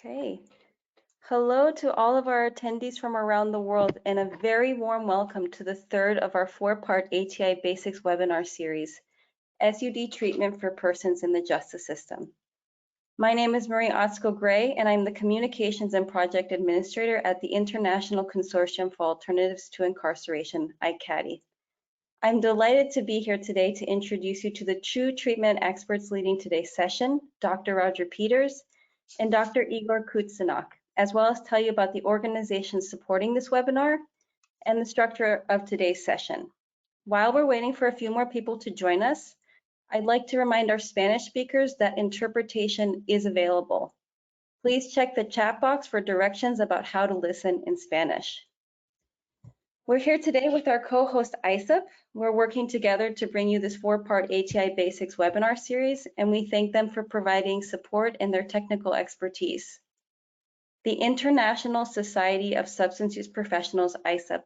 Okay. Hello to all of our attendees from around the world and a very warm welcome to the third of our four-part ATI Basics webinar series, SUD Treatment for Persons in the Justice System. My name is Marie Otsko-Gray and I'm the Communications and Project Administrator at the International Consortium for Alternatives to Incarceration, ICATI. I'm delighted to be here today to introduce you to the two treatment experts leading today's session, Dr. Roger Peters and Dr. Igor Kutsinok, as well as tell you about the organizations supporting this webinar and the structure of today's session. While we're waiting for a few more people to join us, I'd like to remind our Spanish speakers that interpretation is available. Please check the chat box for directions about how to listen in Spanish. We're here today with our co-host ISSUP. We're working together to bring you this four-part ATI Basics webinar series, and we thank them for providing support and their technical expertise. The International Society of Substance Use Professionals, ISSUP,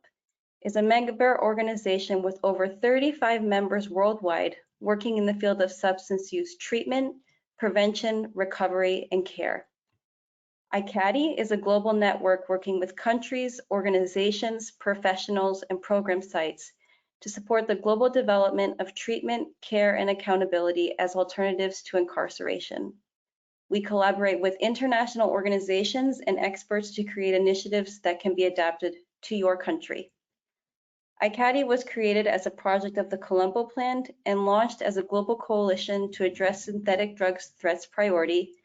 is a member organization with over 35 members worldwide working in the field of substance use treatment, prevention, recovery, and care. ICATI is a global network working with countries, organizations, professionals, and program sites to support the global development of treatment, care, and accountability as alternatives to incarceration. We collaborate with international organizations and experts to create initiatives that can be adapted to your country. ICATI was created as a project of the Colombo Plan and launched as a global coalition to address synthetic drugs threats priority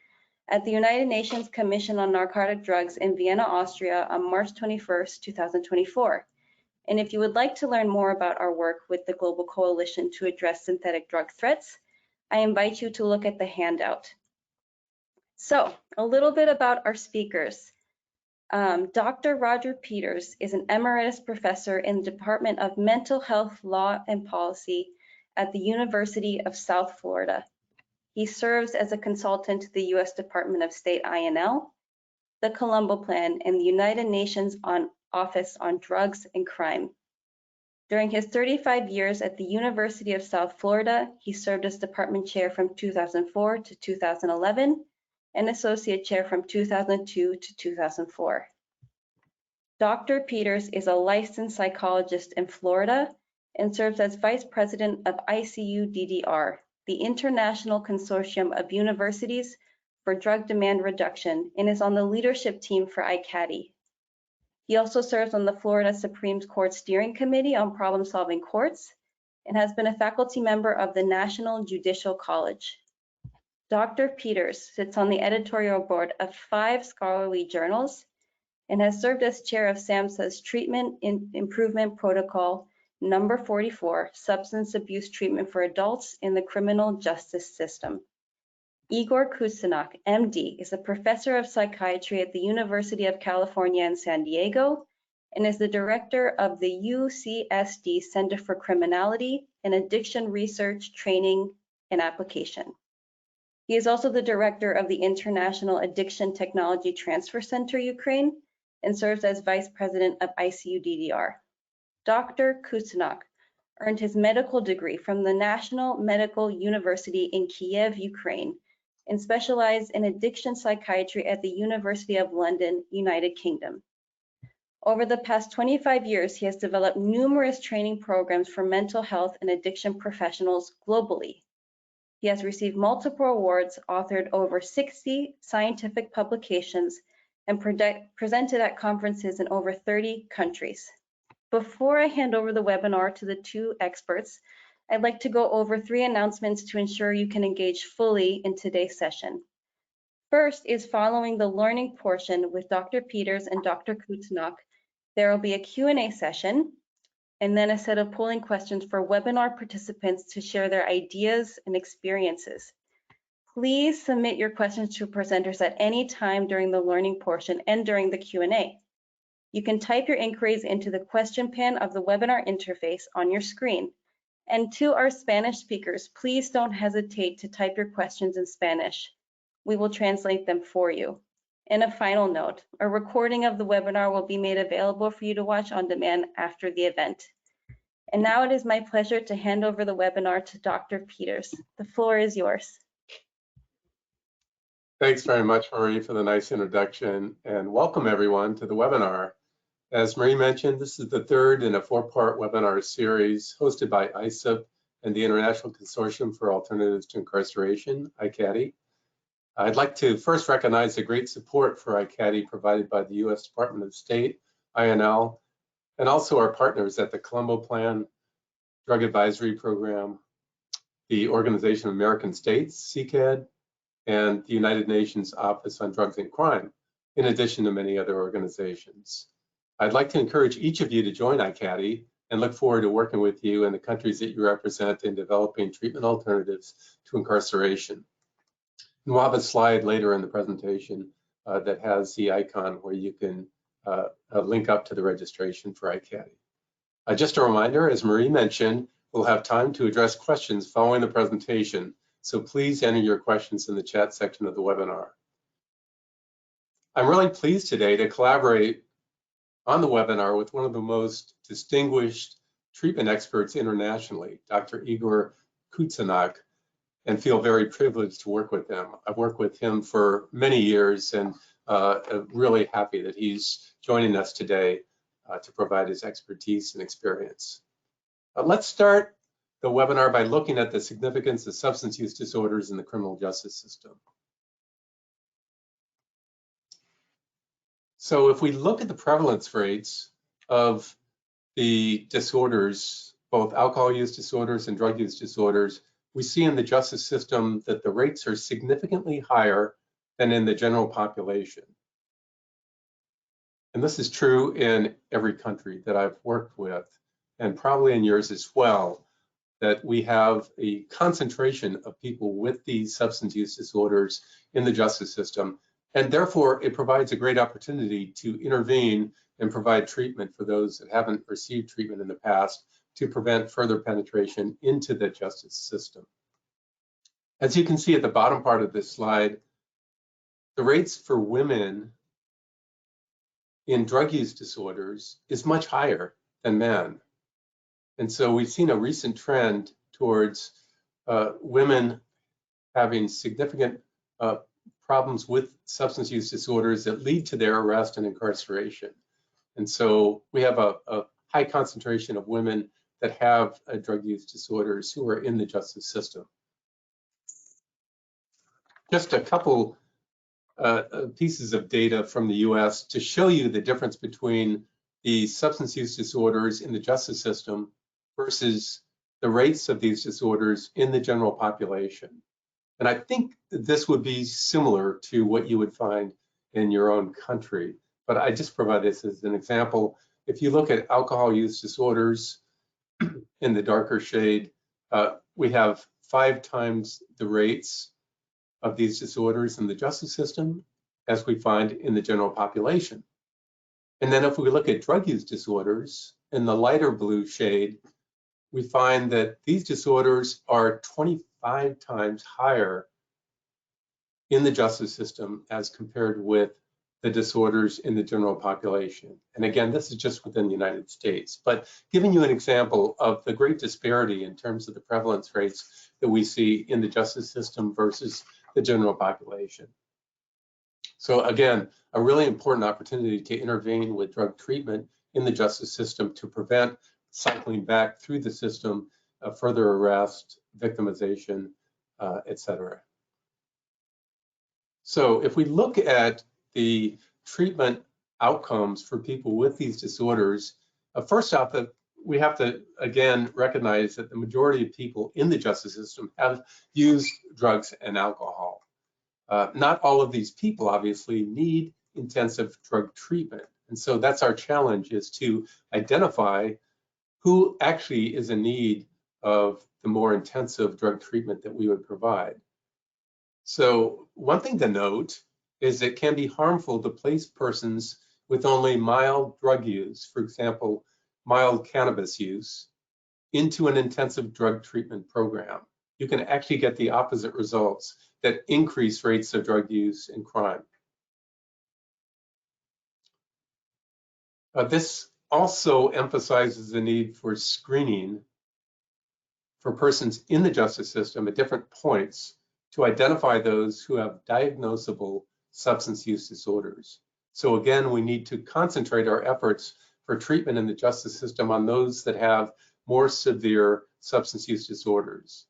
at the United Nations Commission on Narcotic Drugs in Vienna, Austria on March 21st, 2024. And if you would like to learn more about our work with the Global Coalition to address synthetic drug threats, I invite you to look at the handout. So, a little bit about our speakers. Dr. Roger Peters is an emeritus professor in the Department of Mental Health Law and Policy at the University of South Florida. He serves as a consultant to the U.S. Department of State INL, the Colombo Plan, and the United Nations Office on Drugs and Crime. During his 35 years at the University of South Florida, he served as department chair from 2004 to 2011 and associate chair from 2002 to 2004. Dr. Peters is a licensed psychologist in Florida and serves as vice president of ICUDDR, the International Consortium of Universities for Drug Demand Reduction, and is on the leadership team for ICATI. He also serves on the Florida Supreme Court Steering Committee on Problem-Solving Courts and has been a faculty member of the National Judicial College. Dr. Peters sits on the editorial board of 5 scholarly journals and has served as chair of SAMHSA's Treatment Improvement Protocol Number 44, Substance Abuse Treatment for Adults in the Criminal Justice System. Igor Kutsinok, MD, is a professor of psychiatry at the University of California in San Diego and is the director of the UCSD Center for Criminality and Addiction Research, Training, and Application. He is also the director of the International Addiction Technology Transfer Center, Ukraine, and serves as vice president of ICUDDR. Dr. Kutsinok earned his medical degree from the National Medical University in Kiev, Ukraine, and specialized in addiction psychiatry at the University of London, United Kingdom. Over the past 25 years, he has developed numerous training programs for mental health and addiction professionals globally. He has received multiple awards, authored over 60 scientific publications, and presented at conferences in over 30 countries. Before I hand over the webinar to the two experts, I'd like to go over 3 announcements to ensure you can engage fully in today's session. First is following the learning portion with Dr. Peters and Dr. Kutsinok, there will be a Q&A session and then a set of polling questions for webinar participants to share their ideas and experiences. Please submit your questions to presenters at any time during the learning portion and during the Q&A. You can type your inquiries into the question pane of the webinar interface on your screen. And to our Spanish speakers, please don't hesitate to type your questions in Spanish. We will translate them for you. And a final note, a recording of the webinar will be made available for you to watch on demand after the event. And now it is my pleasure to hand over the webinar to Dr. Peters. The floor is yours. Thanks very much, Marie, for the nice introduction, and welcome everyone to the webinar. As Marie mentioned, this is the third in a four-part webinar series hosted by ISSUP and the International Consortium for Alternatives to Incarceration, ICATI. I'd like to first recognize the great support for ICATI provided by the U.S. Department of State, INL, and also our partners at the Colombo Plan, Drug Advisory Program, the Organization of American States, CCAD, and the United Nations Office on Drugs and Crime, in addition to many other organizations. I'd like to encourage each of you to join ICATI and look forward to working with you and the countries that you represent in developing treatment alternatives to incarceration. And we'll have a slide later in the presentation that has the icon where you can link up to the registration for ICATI. Just a reminder, as Marie mentioned, we'll have time to address questions following the presentation, so please enter your questions in the chat section of the webinar. I'm really pleased today to collaborate on the webinar with one of the most distinguished treatment experts internationally, Dr. Igor Kutsanak, and feel very privileged to work with him. I've worked with him for many years and really happy that he's joining us today to provide his expertise and experience. Let's start the webinar by looking at the significance of substance use disorders in the criminal justice system. So if we look at the prevalence rates of the disorders, both alcohol use disorders and drug use disorders, we see in the justice system that the rates are significantly higher than in the general population. And this is true in every country that I've worked with, and probably in yours as well, that we have a concentration of people with these substance use disorders in the justice system, and therefore it provides a great opportunity to intervene and provide treatment for those that haven't received treatment in the past to prevent further penetration into the justice system. As you can see at the bottom part of this slide, the rates for women in drug use disorders is much higher than men. And so we've seen a recent trend towards women having significant problems with substance use disorders that lead to their arrest and incarceration. And so we have a high concentration of women that have drug use disorders who are in the justice system. Just a couple pieces of data from the US to show you the difference between the substance use disorders in the justice system versus the rates of these disorders in the general population. And I think this would be similar to what you would find in your own country, but I just provide this as an example. If you look at alcohol use disorders in the darker shade, we have 5 times the rates of these disorders in the justice system as we find in the general population. And then if we look at drug use disorders in the lighter blue shade, we find that these disorders are 25 times higher in the justice system as compared with the disorders in the general population. And again, this is just within the United States, but giving you an example of the great disparity in terms of the prevalence rates that we see in the justice system versus the general population. So again, a really important opportunity to intervene with drug treatment in the justice system to prevent cycling back through the system, further arrest, victimization, etc. So if we look at the treatment outcomes for people with these disorders, first off, we have to again recognize that the majority of people in the justice system have used drugs and alcohol. Not all of these people obviously need intensive drug treatment. And so that's our challenge, is to identify who actually is in need of the more intensive drug treatment that we would provide. So one thing to note is it can be harmful to place persons with only mild drug use, for example, mild cannabis use, into an intensive drug treatment program. You can actually get the opposite results that increase rates of drug use and crime. This also emphasizes the need for screening for persons in the justice system at different points to identify those who have diagnosable substance use disorders. So again, we need to concentrate our efforts for treatment in the justice system on those that have more severe substance use disorders,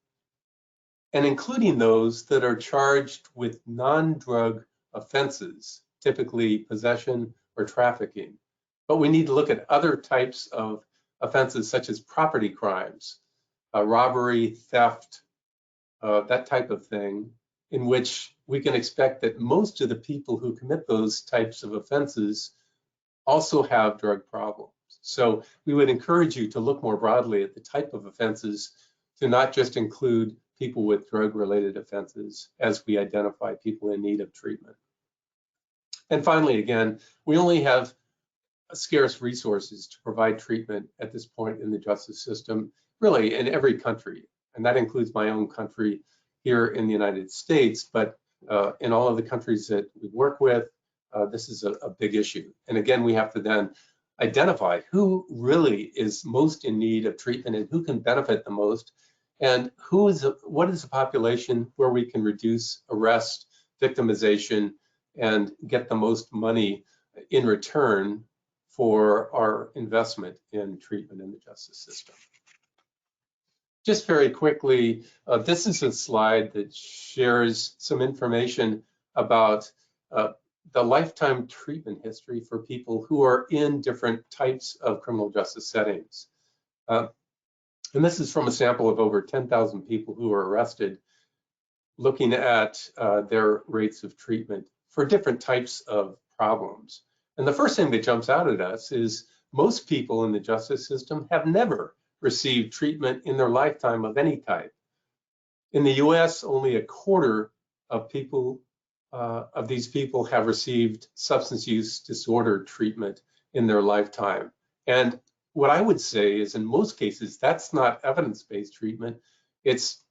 and including those that are charged with non-drug offenses, typically possession or trafficking. But we need to look at other types of offenses such as property crimes, robbery, theft, that type of thing, in which we can expect that most of the people who commit those types of offenses also have drug problems. So we would encourage you to look more broadly at the type of offenses, to not just include people with drug-related offenses as we identify people in need of treatment. And finally, again, we only have scarce resources to provide treatment at this point in the justice system, really in every country. And that includes my own country here in the United States, but in all of the countries that we work with, this is a big issue. And again, we have to then identify who really is most in need of treatment and who can benefit the most, and what is the population where we can reduce arrest, victimization, and get the most money in return for our investment in treatment in the justice system. Just very quickly, this is a slide that shares some information about the lifetime treatment history for people who are in different types of criminal justice settings. And this is from a sample of over 10,000 people who were arrested, looking at their rates of treatment for different types of problems. And the first thing that jumps out at us is most people in the justice system have never received treatment in their lifetime of any type. In the US, only a quarter of people of these people have received substance use disorder treatment in their lifetime. And what I would say is, in most cases, that's not evidence-based treatment. It's,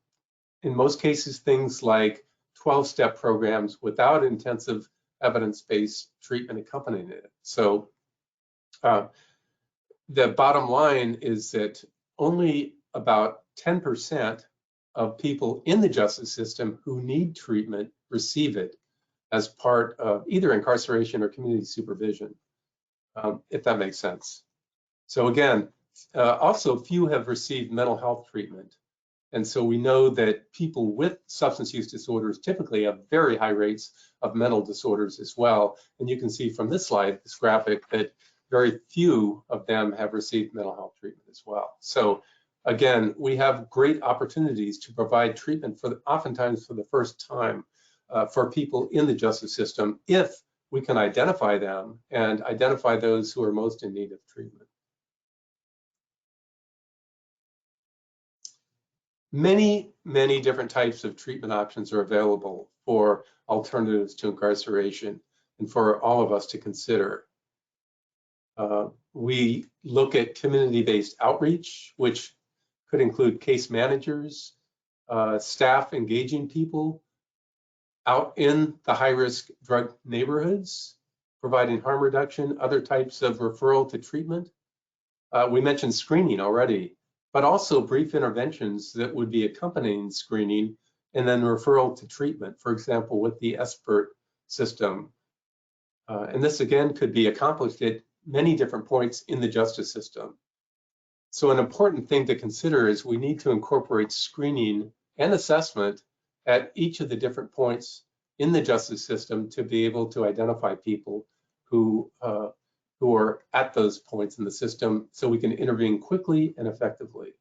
in most cases, things like 12-step programs without intensive evidence-based treatment accompanying it. So the bottom line is that only about 10% of people in the justice system who need treatment receive it as part of either incarceration or community supervision, if that makes sense. So again, also few have received mental health treatment. And so we know that people with substance use disorders typically have very high rates of mental disorders as well. And you can see from this slide, this graphic, that very few of them have received mental health treatment as well. So again, we have great opportunities to provide treatment oftentimes for the first time for people in the justice system, if we can identify them and identify those who are most in need of treatment. Many, many different types of treatment options are available for alternatives to incarceration and for all of us to consider. We look at community-based outreach, which could include case managers, staff engaging people out in the high-risk drug neighborhoods, providing harm reduction, other types of referral to treatment. We mentioned screening already, but also brief interventions that would be accompanying screening and then referral to treatment, for example, with the SUD system. And this again could be accomplished at many different points in the justice system. So an important thing to consider is we need to incorporate screening and assessment at each of the different points in the justice system to be able to identify people who are at those points in the system so we can intervene quickly and effectively.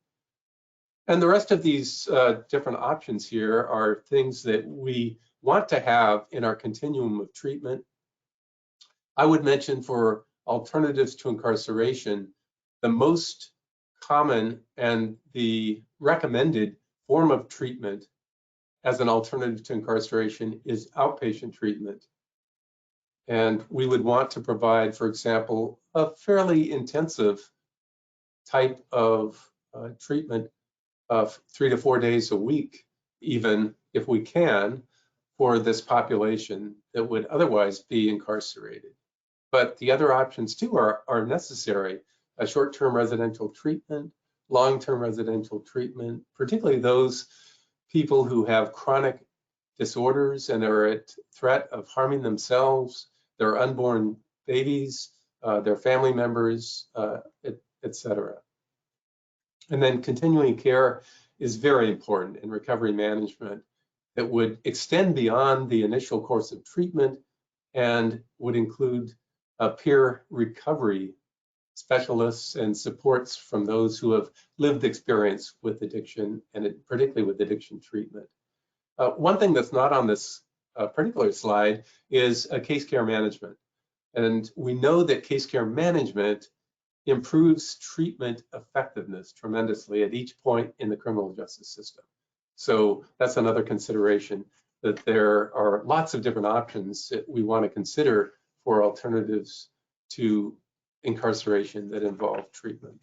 And the rest of these different options here are things that we want to have in our continuum of treatment. I would mention, for alternatives to incarceration, the most common and the recommended form of treatment as an alternative to incarceration is outpatient treatment. And we would want to provide, for example, a fairly intensive type of treatment of 3 to 4 days a week, even if we can, for this population that would otherwise be incarcerated. But the other options too are necessary: a short-term residential treatment, long-term residential treatment, particularly those people who have chronic disorders and are at threat of harming themselves, their unborn babies, their family members, etc. And then continuing care is very important in recovery management that would extend beyond the initial course of treatment and would include peer recovery specialists and supports from those who have lived experience with addiction, and particularly with addiction treatment. One thing that's not on this particular slide is case care management. And we know that case care management improves treatment effectiveness tremendously at each point in the criminal justice system. So that's another consideration, that there are lots of different options that we want to consider for alternatives to incarceration that involve treatment.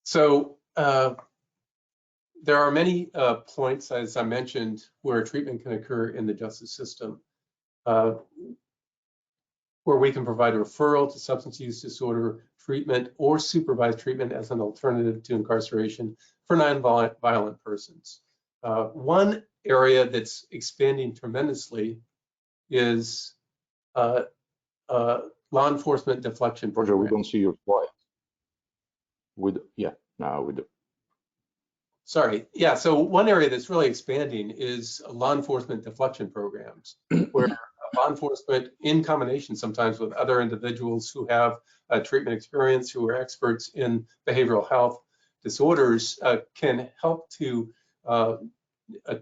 So there are many points, as I mentioned, where treatment can occur in the justice system, where we can provide a referral to substance use disorder treatment or supervised treatment as an alternative to incarceration for nonviolent persons. One area that's expanding tremendously is law enforcement deflection Roger, we programs. don't see your slide. Yeah, now we do. Sorry, yeah, so one area that's really expanding is law enforcement deflection programs, where law enforcement, in combination sometimes with other individuals who have treatment experience, who are experts in behavioral health disorders, can help to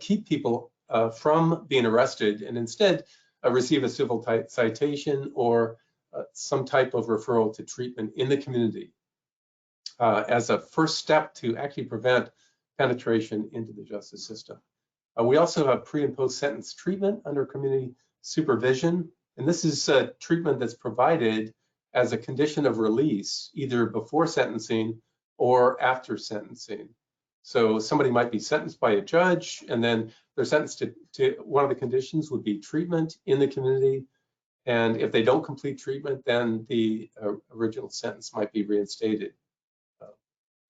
keep people from being arrested and instead receive a civil citation or some type of referral to treatment in the community as a first step to actually prevent penetration into the justice system. We also have pre and post sentence treatment under community supervision, and this is treatment that's provided as a condition of release, either before sentencing or after sentencing. So somebody might be sentenced by a judge, and then they're sentenced to one of the conditions would be treatment in the community, and if they don't complete treatment, then the original sentence might be reinstated.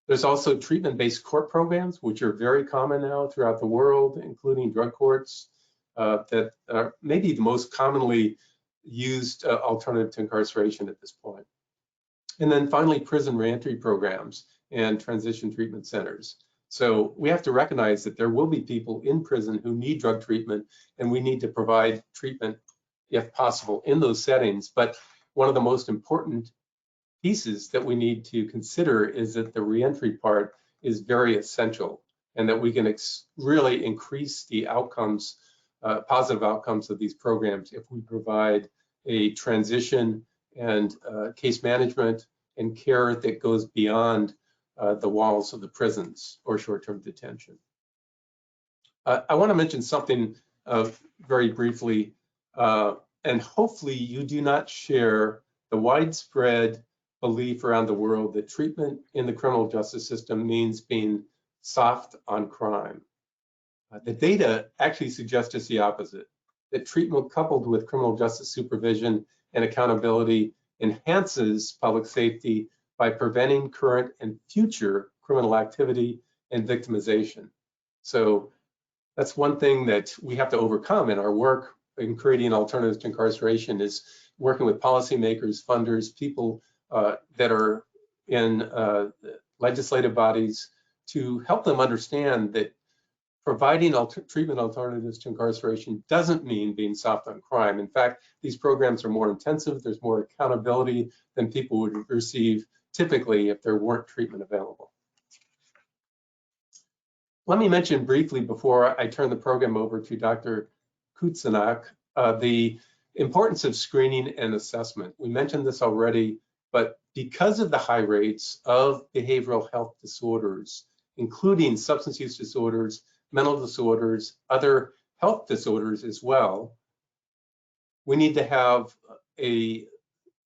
There's also treatment-based court programs, which are very common now throughout the world, including drug courts, that are maybe the most commonly used alternative to incarceration at this point. And then finally, prison reentry programs and transition treatment centers. So we have to recognize that there will be people in prison who need drug treatment, and we need to provide treatment, if possible, in those settings. But one of the most important pieces that we need to consider is that the reentry part is very essential, and that we can really increase the outcomes, positive outcomes of these programs if we provide a transition and case management and care that goes beyond the walls of the prisons or short-term detention. I want to mention something very briefly, and hopefully you do not share the widespread belief around the world that treatment in the criminal justice system means being soft on crime. The data actually suggests just the opposite, that treatment coupled with criminal justice supervision and accountability enhances public safety by preventing current and future criminal activity and victimization. So that's one thing that we have to overcome in our work in creating alternatives to incarceration, is working with policymakers, funders, people that are in legislative bodies to help them understand that providing treatment alternatives to incarceration doesn't mean being soft on crime. In fact, these programs are more intensive. There's more accountability than people would receive typically if there weren't treatment available. Let me mention briefly before I turn the program over to Dr. Kutsanak, the importance of screening and assessment. We mentioned this already, but because of the high rates of behavioral health disorders, including substance use disorders, mental disorders, other health disorders as well, we need to have a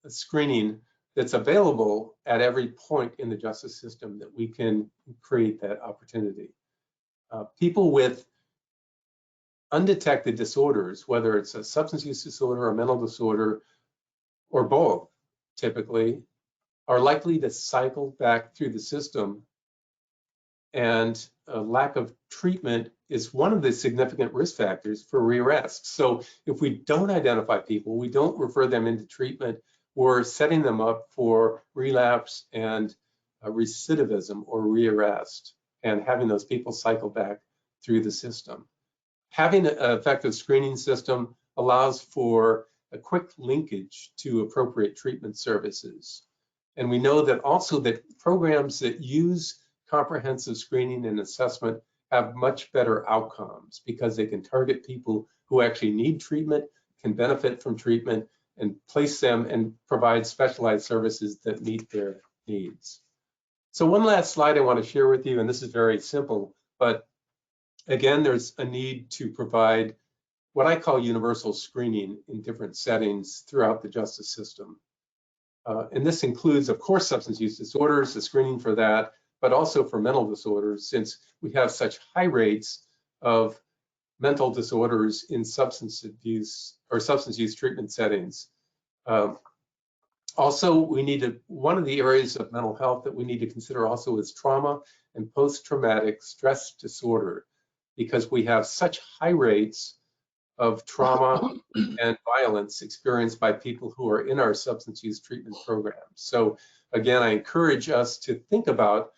screening that's available at every point in the justice system that we can create that opportunity. People with undetected disorders, whether it's a substance use disorder or a mental disorder, or both, typically, are likely to cycle back through the system, and a lack of treatment is one of the significant risk factors for rearrest. So if we don't identify people, we don't refer them into treatment, we're setting them up for relapse and recidivism or rearrest, and having those people cycle back through the system. Having an effective screening system allows for a quick linkage to appropriate treatment services. And we know that also that programs that use comprehensive screening and assessment have much better outcomes because they can target people who actually need treatment, can benefit from treatment, and place them and provide specialized services that meet their needs. So one last slide I want to share with you, and this is very simple, but again, there's a need to provide what I call universal screening in different settings throughout the justice system. And this includes, of course, substance use disorders, the screening for that, but also for mental disorders, since we have such high rates of mental disorders in substance abuse or substance use treatment settings. Also, one of the areas of mental health that we need to consider also is trauma and post-traumatic stress disorder, because we have such high rates of trauma and violence experienced by people who are in our substance use treatment programs. So again, I encourage us to think about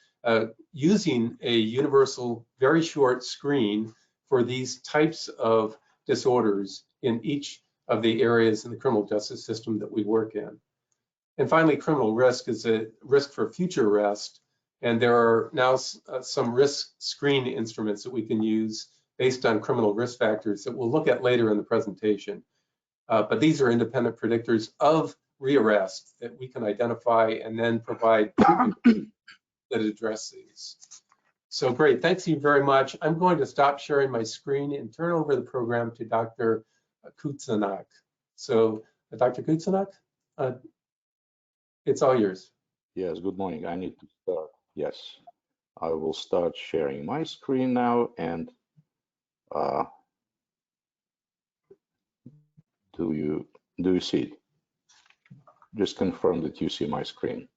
using a universal, very short screen for these types of disorders in each of the areas in the criminal justice system that we work in. And finally, criminal risk is a risk for future arrest. And there are now some risk screen instruments that we can use based on criminal risk factors that we'll look at later in the presentation. But these are independent predictors of rearrest that we can identify and then provide treatment that address these. So great, thanks you very much. I'm going to stop sharing my screen and turn over the program to Dr. Kutsanak. So Dr. Kutsanak, it's all yours. Yes, good morning. I need to start. Yes, I will start sharing my screen now. And do you see it? Just confirm that you see my screen.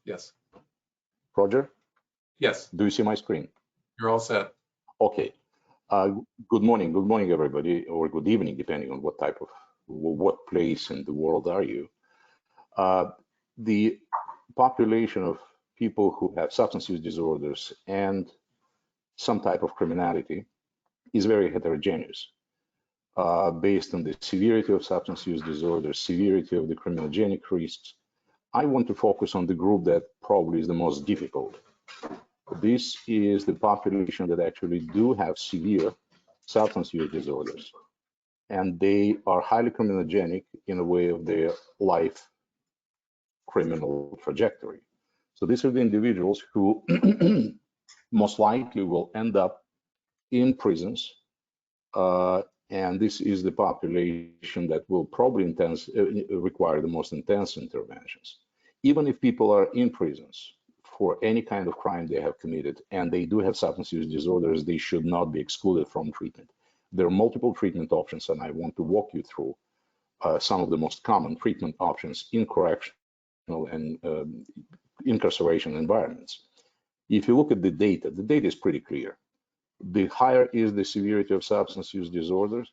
Yes. Roger? Yes. Do you see my screen? You're all set. Okay. Good morning, everybody, or good evening, depending on what place in the world are you. The population of people who have substance use disorders and some type of criminality is very heterogeneous based on the severity of substance use disorders, severity of the criminogenic risks. I want to focus on the group that probably is the most difficult. This is the population that actually do have severe substance use disorders, and they are highly criminogenic in a way of their life criminal trajectory. So these are the individuals who most likely will end up in prisons, and this is the population that will probably require the most intense interventions. Even if people are in prisons for any kind of crime they have committed and they do have substance use disorders, they should not be excluded from treatment. There are multiple treatment options, and I want to walk you through some of the most common treatment options in correctional and incarceration environments. If you look at the data is pretty clear. The higher is the severity of substance use disorders,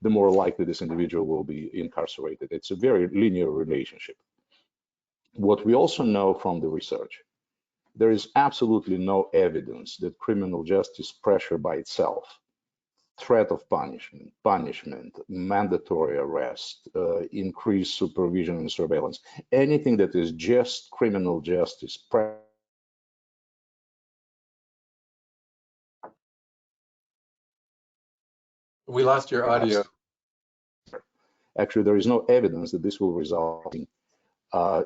the more likely this individual will be incarcerated. It's a very linear relationship. What we also know from the research, there is absolutely no evidence that criminal justice pressure by itself, threat of punishment, mandatory arrest, increased supervision and surveillance, anything that is just criminal justice pressure. We lost your audio. Actually, there is no evidence that this will result in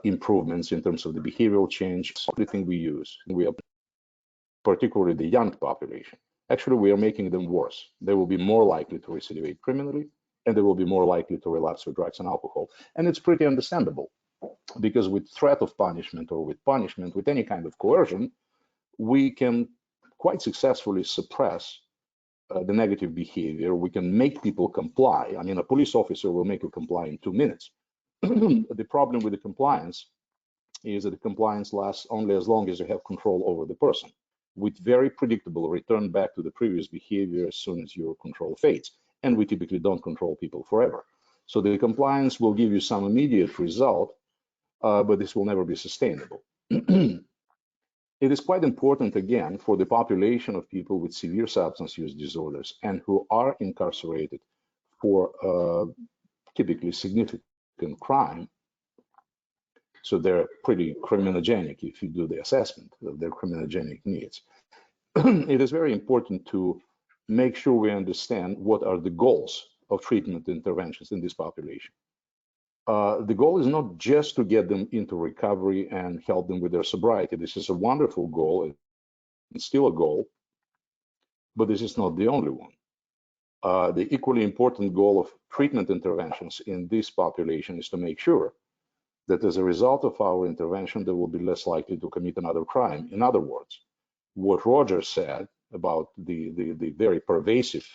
improvements in terms of the behavioral change. Everything we use, particularly the young population, actually we are making them worse. They will be more likely to recidivate criminally, and they will be more likely to relapse with drugs and alcohol. And it's pretty understandable, because with threat of punishment or with punishment, with any kind of coercion, we can quite successfully suppress the negative behavior. We can make people comply. I mean, a police officer will make you comply in 2 minutes. the problem with the compliance is that the compliance lasts only as long as you have control over the person, with very predictable return back to the previous behavior as soon as your control fades. And we typically don't control people forever. So the compliance will give you some immediate result, but this will never be sustainable. It is quite important, again, for the population of people with severe substance use disorders and who are incarcerated for typically significant crime. So they're pretty criminogenic if you do the assessment of their criminogenic needs. It is very important to make sure we understand what are the goals of treatment interventions in this population. The goal is not just to get them into recovery and help them with their sobriety. This is a wonderful goal. It's still a goal, but this is not the only one. The equally important goal of treatment interventions in this population is to make sure that as a result of our intervention, they will be less likely to commit another crime. In other words, what Roger said about the very pervasive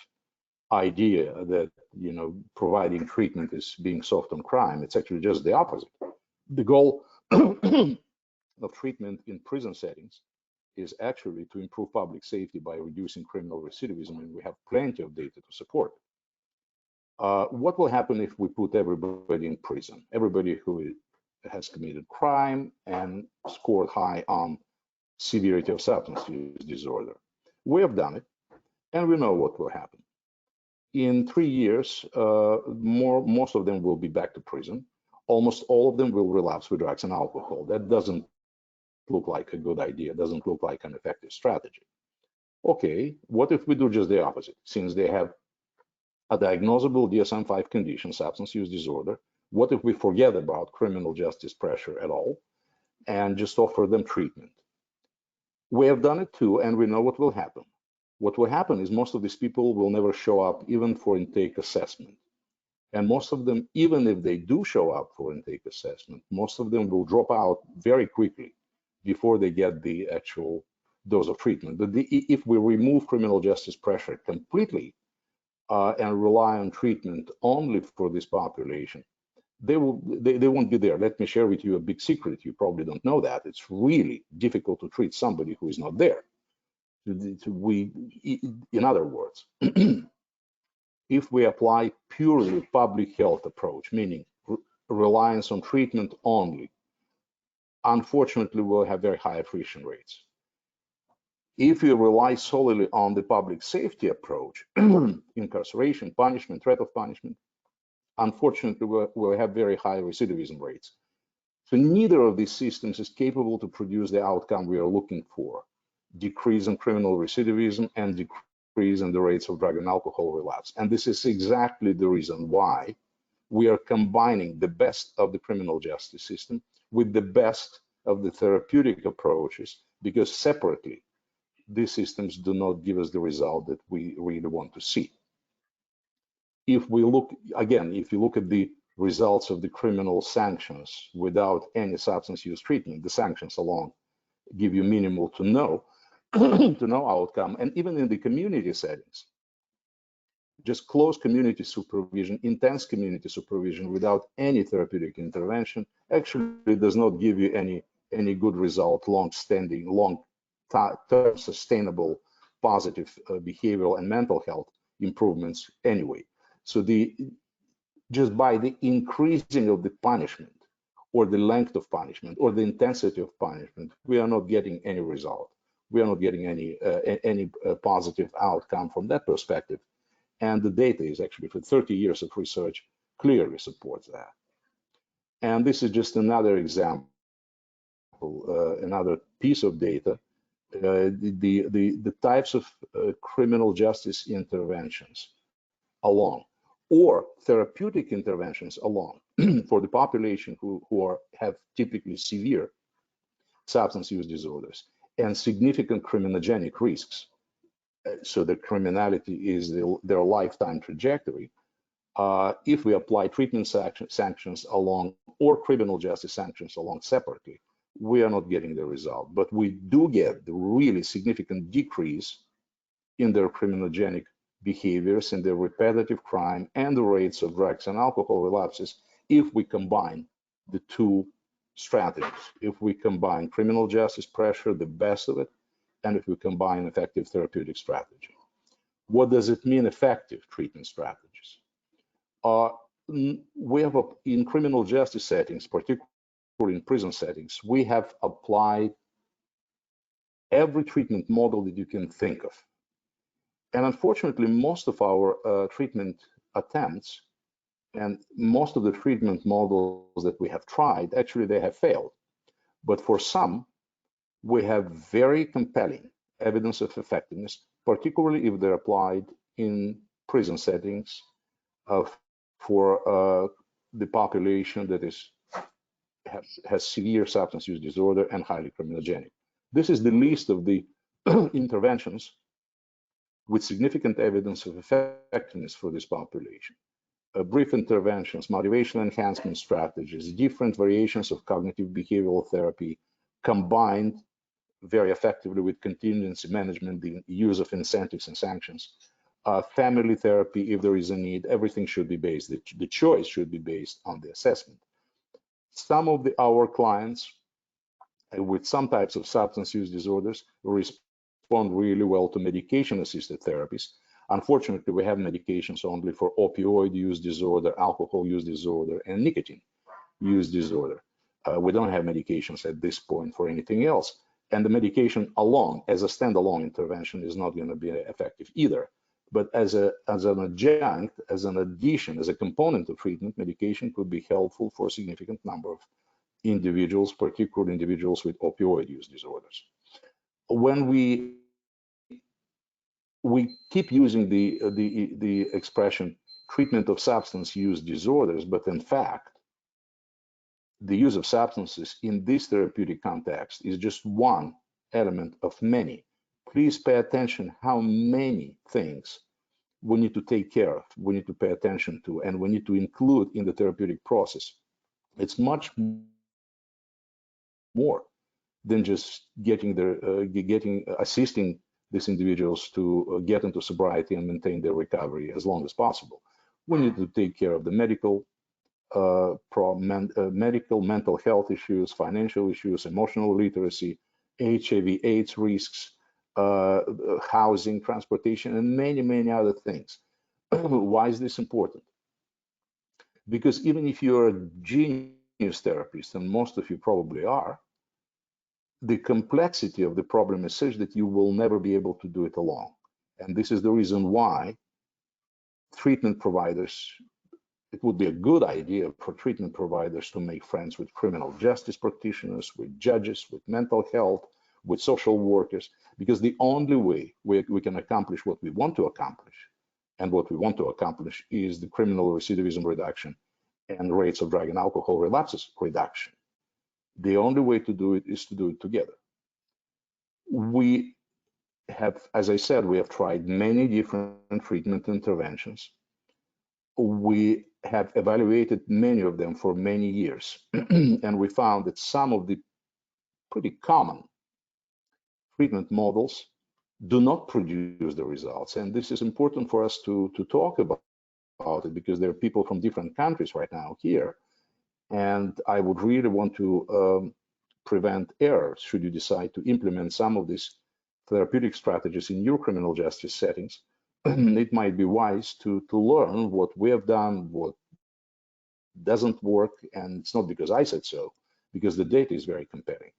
idea that, you know, providing treatment is being soft on crime, it's actually just the opposite. The goal of treatment in prison settings is actually to improve public safety by reducing criminal recidivism, and we have plenty of data to support it. What will happen if we put everybody in prison? Everybody who has committed crime and scored high on severity of substance use disorder. We have done it, and we know what will happen. In 3 years, most of them will be back to prison. Almost all of them will relapse with drugs and alcohol. That doesn't look like a good idea, doesn't look like an effective strategy. Okay, what if we do just the opposite? Since they have a diagnosable DSM-5 condition, substance use disorder, what if we forget about criminal justice pressure at all and just offer them treatment? We have done it too, and we know what will happen. What will happen is most of these people will never show up even for intake assessment. And most of them, even if they do show up for intake assessment, most of them will drop out very quickly before they get the actual dose of treatment. But if we remove criminal justice pressure completely and rely on treatment only for this population, they won't be there. Let me share with you a big secret. You probably don't know that. It's really difficult to treat somebody who is not there. In other words, if we apply purely public health approach, meaning reliance on treatment only, unfortunately, we'll have very high attrition rates. If we rely solely on the public safety approach, incarceration, punishment, threat of punishment, unfortunately, we'll have very high recidivism rates. So neither of these systems is capable to produce the outcome we are looking for: decrease in criminal recidivism and decrease in the rates of drug and alcohol relapse. And this is exactly the reason why we are combining the best of the criminal justice system with the best of the therapeutic approaches, because separately, these systems do not give us the result that we really want to see. If we look, again, if you look at the results of the criminal sanctions without any substance use treatment, the sanctions alone give you minimal to no outcome. And even in the community settings, just close community supervision, intense community supervision without any therapeutic intervention actually does not give you any good result, long-standing, long-term, sustainable, positive behavioral and mental health improvements anyway. So just by the increasing of the punishment or the length of punishment or the intensity of punishment, we are not getting any result. We are not getting any positive outcome from that perspective. And the data is actually, for 30 years of research, clearly supports that. And this is just another example, another piece of data. The types of criminal justice interventions alone or therapeutic interventions alone for the population who have typically severe substance use disorders and significant criminogenic risks. So the criminality is their lifetime trajectory. If we apply treatment sanctions along or criminal justice sanctions along separately, we are not getting the result. But we do get the really significant decrease in their criminogenic behaviors, in their repetitive crime, and the rates of drugs and alcohol relapses if we combine the two strategies. If we combine criminal justice pressure, the best of it, and if we combine effective therapeutic strategy. What does it mean, effective treatment strategies? We have, in criminal justice settings, particularly in prison settings, we have applied every treatment model that you can think of. And unfortunately, most of our treatment attempts and most of the treatment models that we have tried, actually, they have failed. But for some, we have very compelling evidence of effectiveness, particularly if they're applied in prison settings for the population that has severe substance use disorder and highly criminogenic. This is the list of the interventions with significant evidence of effectiveness for this population. Brief interventions, motivational enhancement strategies, different variations of cognitive behavioral therapy combined very effectively with contingency management, the use of incentives and sanctions, family therapy if there is a need. Everything should be based, the choice should be based on the assessment. Some of our clients with some types of substance use disorders respond really well to medication-assisted therapies. Unfortunately, we have medications only for opioid use disorder, alcohol use disorder, and nicotine use disorder. We don't have medications at this point for anything else. And the medication alone, as a standalone intervention, is not going to be effective either. But as an adjunct, as an addition, as a component of treatment, medication could be helpful for a significant number of individuals, particularly individuals with opioid use disorders. When we keep using the expression treatment of substance use disorders, but in fact, the use of substances in this therapeutic context is just one element of many. Please pay attention how many things we need to take care of, we need to pay attention to, and we need to include in the therapeutic process. It's much more than just assisting these individuals to get into sobriety and maintain their recovery as long as possible. We need to take care of the medical, mental health issues, financial issues, emotional literacy, HIV/AIDS risks, housing, transportation, and many, many other things. Why is this important? Because even if you're a genius therapist, and most of you probably are, the complexity of the problem is such that you will never be able to do it alone. And this is the reason why treatment providers, it would be a good idea for treatment providers to make friends with criminal justice practitioners, with judges, with mental health, with social workers, because the only way we can accomplish what we want to accomplish, and what we want to accomplish is the criminal recidivism reduction and rates of drug and alcohol relapses reduction. The only way to do it is to do it together. We have, as I said, we have tried many different treatment interventions. We have evaluated many of them for many years, and we found that some of the pretty common treatment models do not produce the results. And this is important for us to talk about it, because there are people from different countries right now here. And I would really want to prevent errors should you decide to implement some of these therapeutic strategies in your criminal justice settings. It might be wise to learn what we have done, what doesn't work, and it's not because I said so, because the data is very compelling.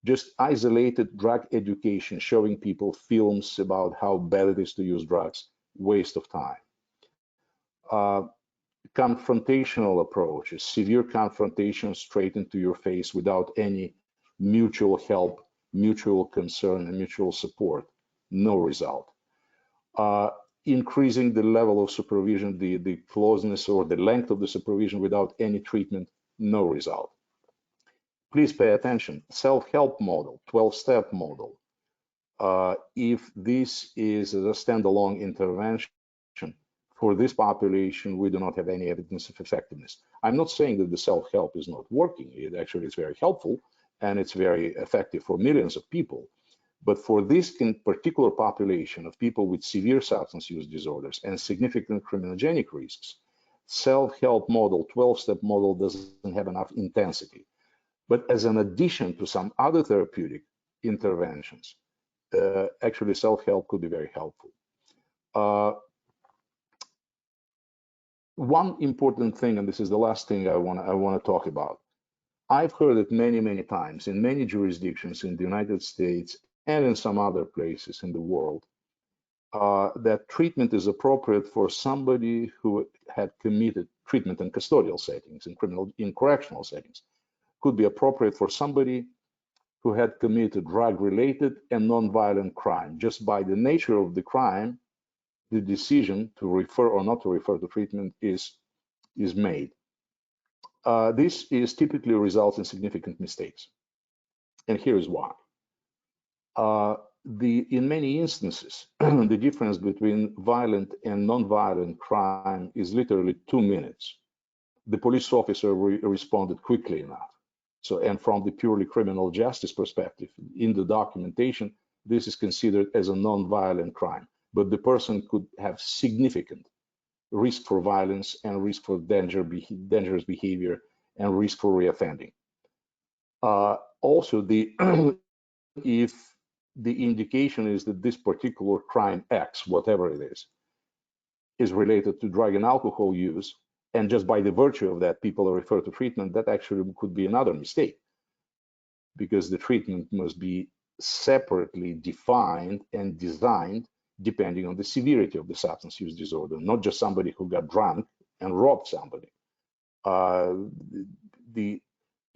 Just isolated drug education, showing people films about how bad it is to use drugs, waste of time. Confrontational approaches, severe confrontation straight into your face without any mutual help, mutual concern, and mutual support, no result. Increasing the level of supervision, the closeness or the length of the supervision without any treatment, no result. Please pay attention. Self-help model, 12-step model. If this is a standalone intervention for this population, we do not have any evidence of effectiveness. I'm not saying that the self-help is not working. It actually is very helpful and it's very effective for millions of people. But for this particular population of people with severe substance use disorders and significant criminogenic risks, self-help model, 12-step model doesn't have enough intensity. But as an addition to some other therapeutic interventions, actually self-help could be very helpful. One important thing, and this is the last thing I want to talk about. I've heard it many, many times in many jurisdictions in the United States and in some other places in the world, that treatment is appropriate for somebody who had committed treatment in custodial settings, in correctional settings, could be appropriate for somebody who had committed drug-related and non-violent crime. Just by the nature of the crime, the decision to refer or not to refer to treatment is made. This typically results in significant mistakes. And here is why. In many instances, the difference between violent and non-violent crime is literally 2 minutes. The police officer responded quickly enough. So, and from the purely criminal justice perspective, in the documentation, this is considered as a non-violent crime, but the person could have significant risk for violence and risk for dangerous behavior and risk for reoffending. Also, if the indication is that this particular crime X, whatever it is related to drug and alcohol use, and just by the virtue of that, people are referred to treatment, that actually could be another mistake, because the treatment must be separately defined and designed depending on the severity of the substance use disorder, not just somebody who got drunk and robbed somebody. In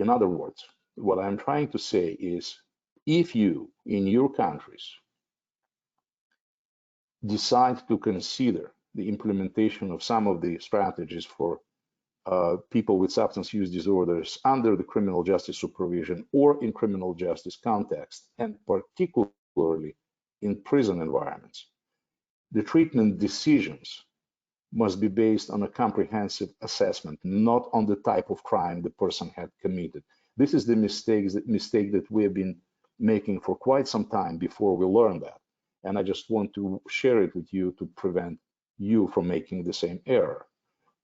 other words, what I'm trying to say is, if you, in your countries, decide to consider the implementation of some of the strategies for people with substance use disorders under the criminal justice supervision or in criminal justice context, and particularly in prison environments, the treatment decisions must be based on a comprehensive assessment, not on the type of crime the person had committed. This is the mistake that we have been making for quite some time before we learned that. And I just want to share it with you to prevent you from making the same error.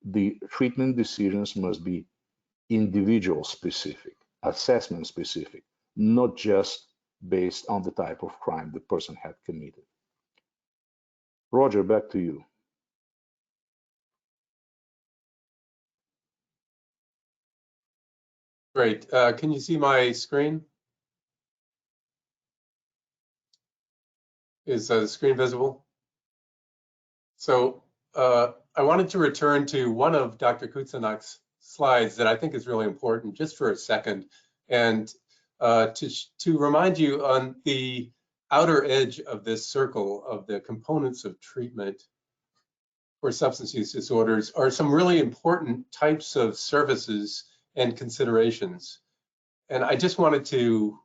The treatment decisions must be individual specific, assessment specific, not just based on the type of crime the person had committed. Roger, back to you. Great. Can you see my screen? Is the screen visible? So I wanted to return to one of Dr. Kutsanak's slides that I think is really important, just for a second, and to remind you on the outer edge of this circle of the components of treatment for substance use disorders are some really important types of services and considerations. And I just wanted to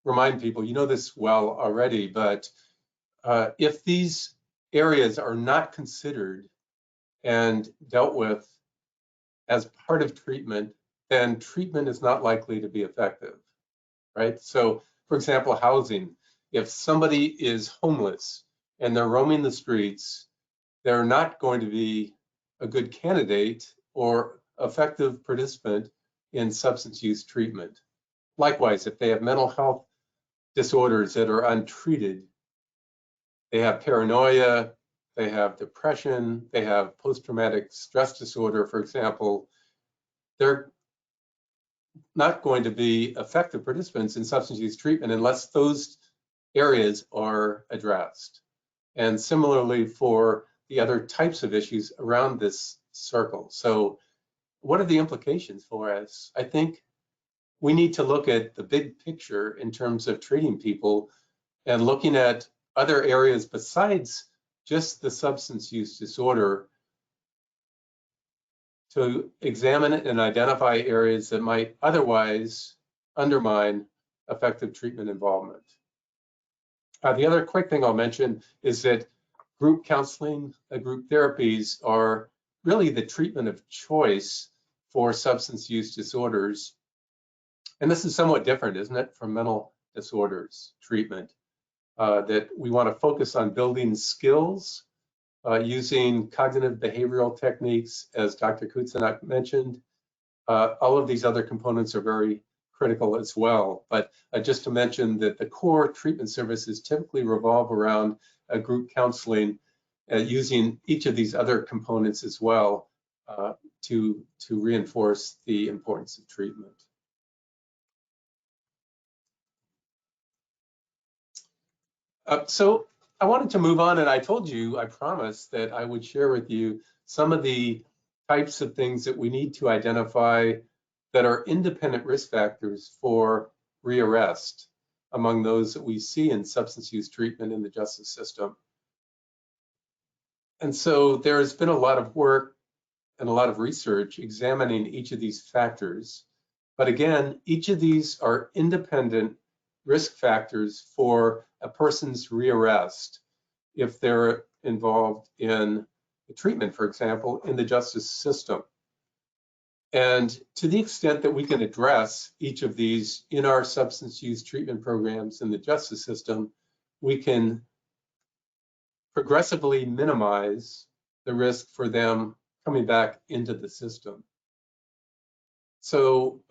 remind people, you know this well already, but if these areas are not considered and dealt with as part of treatment, then treatment is not likely to be effective, right? So, for example, housing. If somebody is homeless and they're roaming the streets, they're not going to be a good candidate or effective participant in substance use treatment. Likewise, if they have mental health disorders that are untreated, they have paranoia, they have depression, they have post-traumatic stress disorder, for example, they're not going to be effective participants in substance use treatment unless those areas are addressed. And similarly for the other types of issues around this circle. So what are the implications for us? I think we need to look at the big picture in terms of treating people and looking at other areas besides just the substance use disorder to examine and identify areas that might otherwise undermine effective treatment involvement. The other quick thing I'll mention is that group counseling, group therapies are really the treatment of choice for substance use disorders. And this is somewhat different, isn't it, from mental disorders treatment, that we want to focus on building skills using cognitive behavioral techniques, as Dr. Kutsanak mentioned. All of these other components are very critical as well. But just to mention that the core treatment services typically revolve around group counseling, using each of these other components as well to reinforce the importance of treatment. So I wanted to move on, and I told you, I promised that I would share with you some of the types of things that we need to identify that are independent risk factors for rearrest among those that we see in substance use treatment in the justice system. And so there has been a lot of work and a lot of research examining each of these factors. But again, each of these are independent risk factors for a person's rearrest if they're involved in treatment, for example, in the justice system. And to the extent that we can address each of these in our substance use treatment programs in the justice system, we can progressively minimize the risk for them coming back into the system. So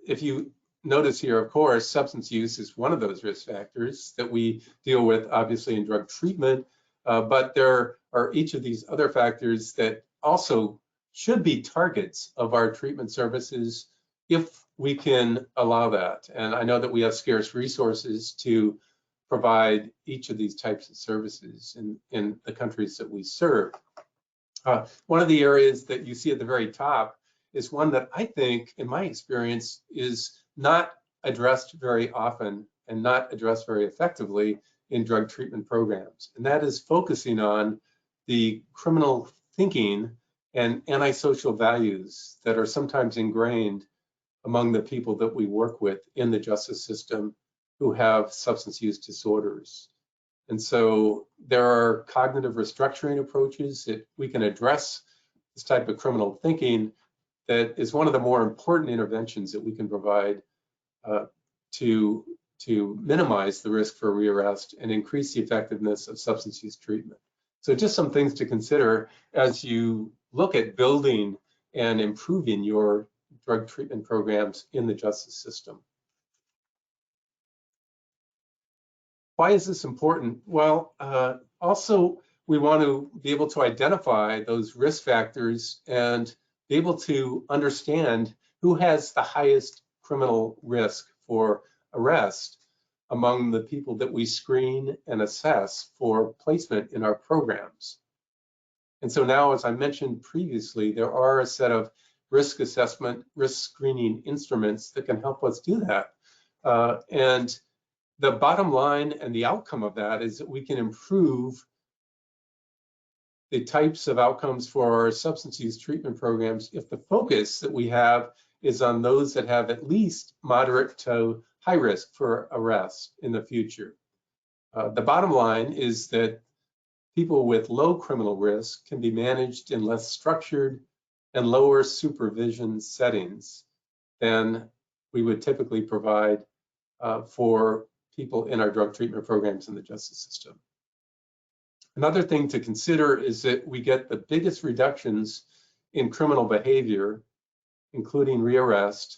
if you notice here, of course, substance use is one of those risk factors that we deal with, obviously, in drug treatment, but there are each of these other factors that also should be targets of our treatment services if we can allow that. And I know that we have scarce resources to provide each of these types of services in the countries that we serve. One of the areas that you see at the very top is one that I think, in my experience, is not addressed very often and not addressed very effectively in drug treatment programs. And that is focusing on the criminal thinking and antisocial values that are sometimes ingrained among the people that we work with in the justice system who have substance use disorders. And so there are cognitive restructuring approaches that we can address this type of criminal thinking that is one of the more important interventions that we can provide to minimize the risk for rearrest and increase the effectiveness of substance use treatment. So just some things to consider as you look at building and improving your drug treatment programs in the justice system. Why is this important? Well, also we want to be able to identify those risk factors and be able to understand who has the highest criminal risk for arrest among the people that we screen and assess for placement in our programs. And so now, as I mentioned previously, there are a set of risk assessment, risk screening instruments that can help us do that. And the bottom line and the outcome of that is that we can improve the types of outcomes for our substance use treatment programs if the focus that we have is on those that have at least moderate to high risk for arrest in the future. The bottom line is that people with low criminal risk can be managed in less structured and lower supervision settings than we would typically provide for people in our drug treatment programs in the justice system. Another thing to consider is that we get the biggest reductions in criminal behavior, including rearrest,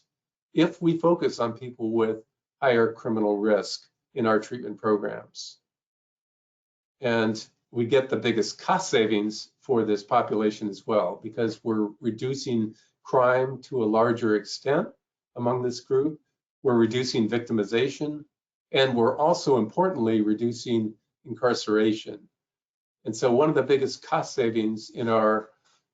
if we focus on people with higher criminal risk in our treatment programs. And we get the biggest cost savings for this population as well, because we're reducing crime to a larger extent among this group. We're reducing victimization, and we're also importantly reducing incarceration. And so one of the biggest cost savings in our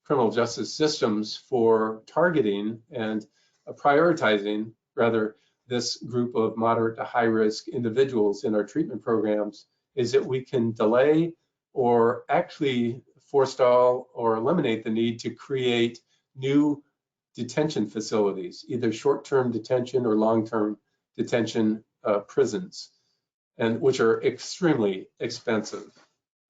criminal justice systems for targeting and prioritizing, rather, this group of moderate to high risk individuals in our treatment programs is that we can delay or actually forestall or eliminate the need to create new detention facilities, either short-term detention or long-term detention prisons, and which are extremely expensive.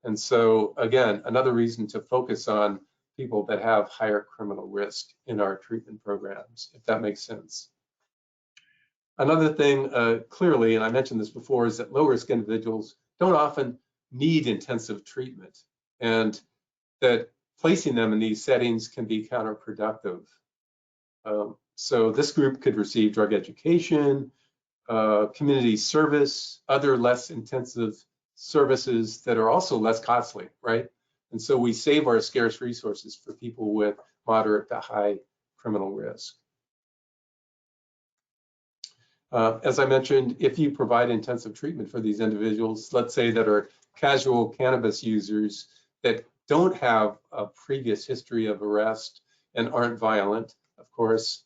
And so again, another reason to focus on people that have higher criminal risk in our treatment programs, if that makes sense. Another thing, clearly, and I mentioned this before, is that low-risk individuals don't often need intensive treatment. And that placing them in these settings can be counterproductive. So this group could receive drug education, community service, other less intensive services that are also less costly, right? And so we save our scarce resources for people with moderate to high criminal risk. As I mentioned, if you provide intensive treatment for these individuals, let's say that are casual cannabis users that don't have a previous history of arrest and aren't violent, of course,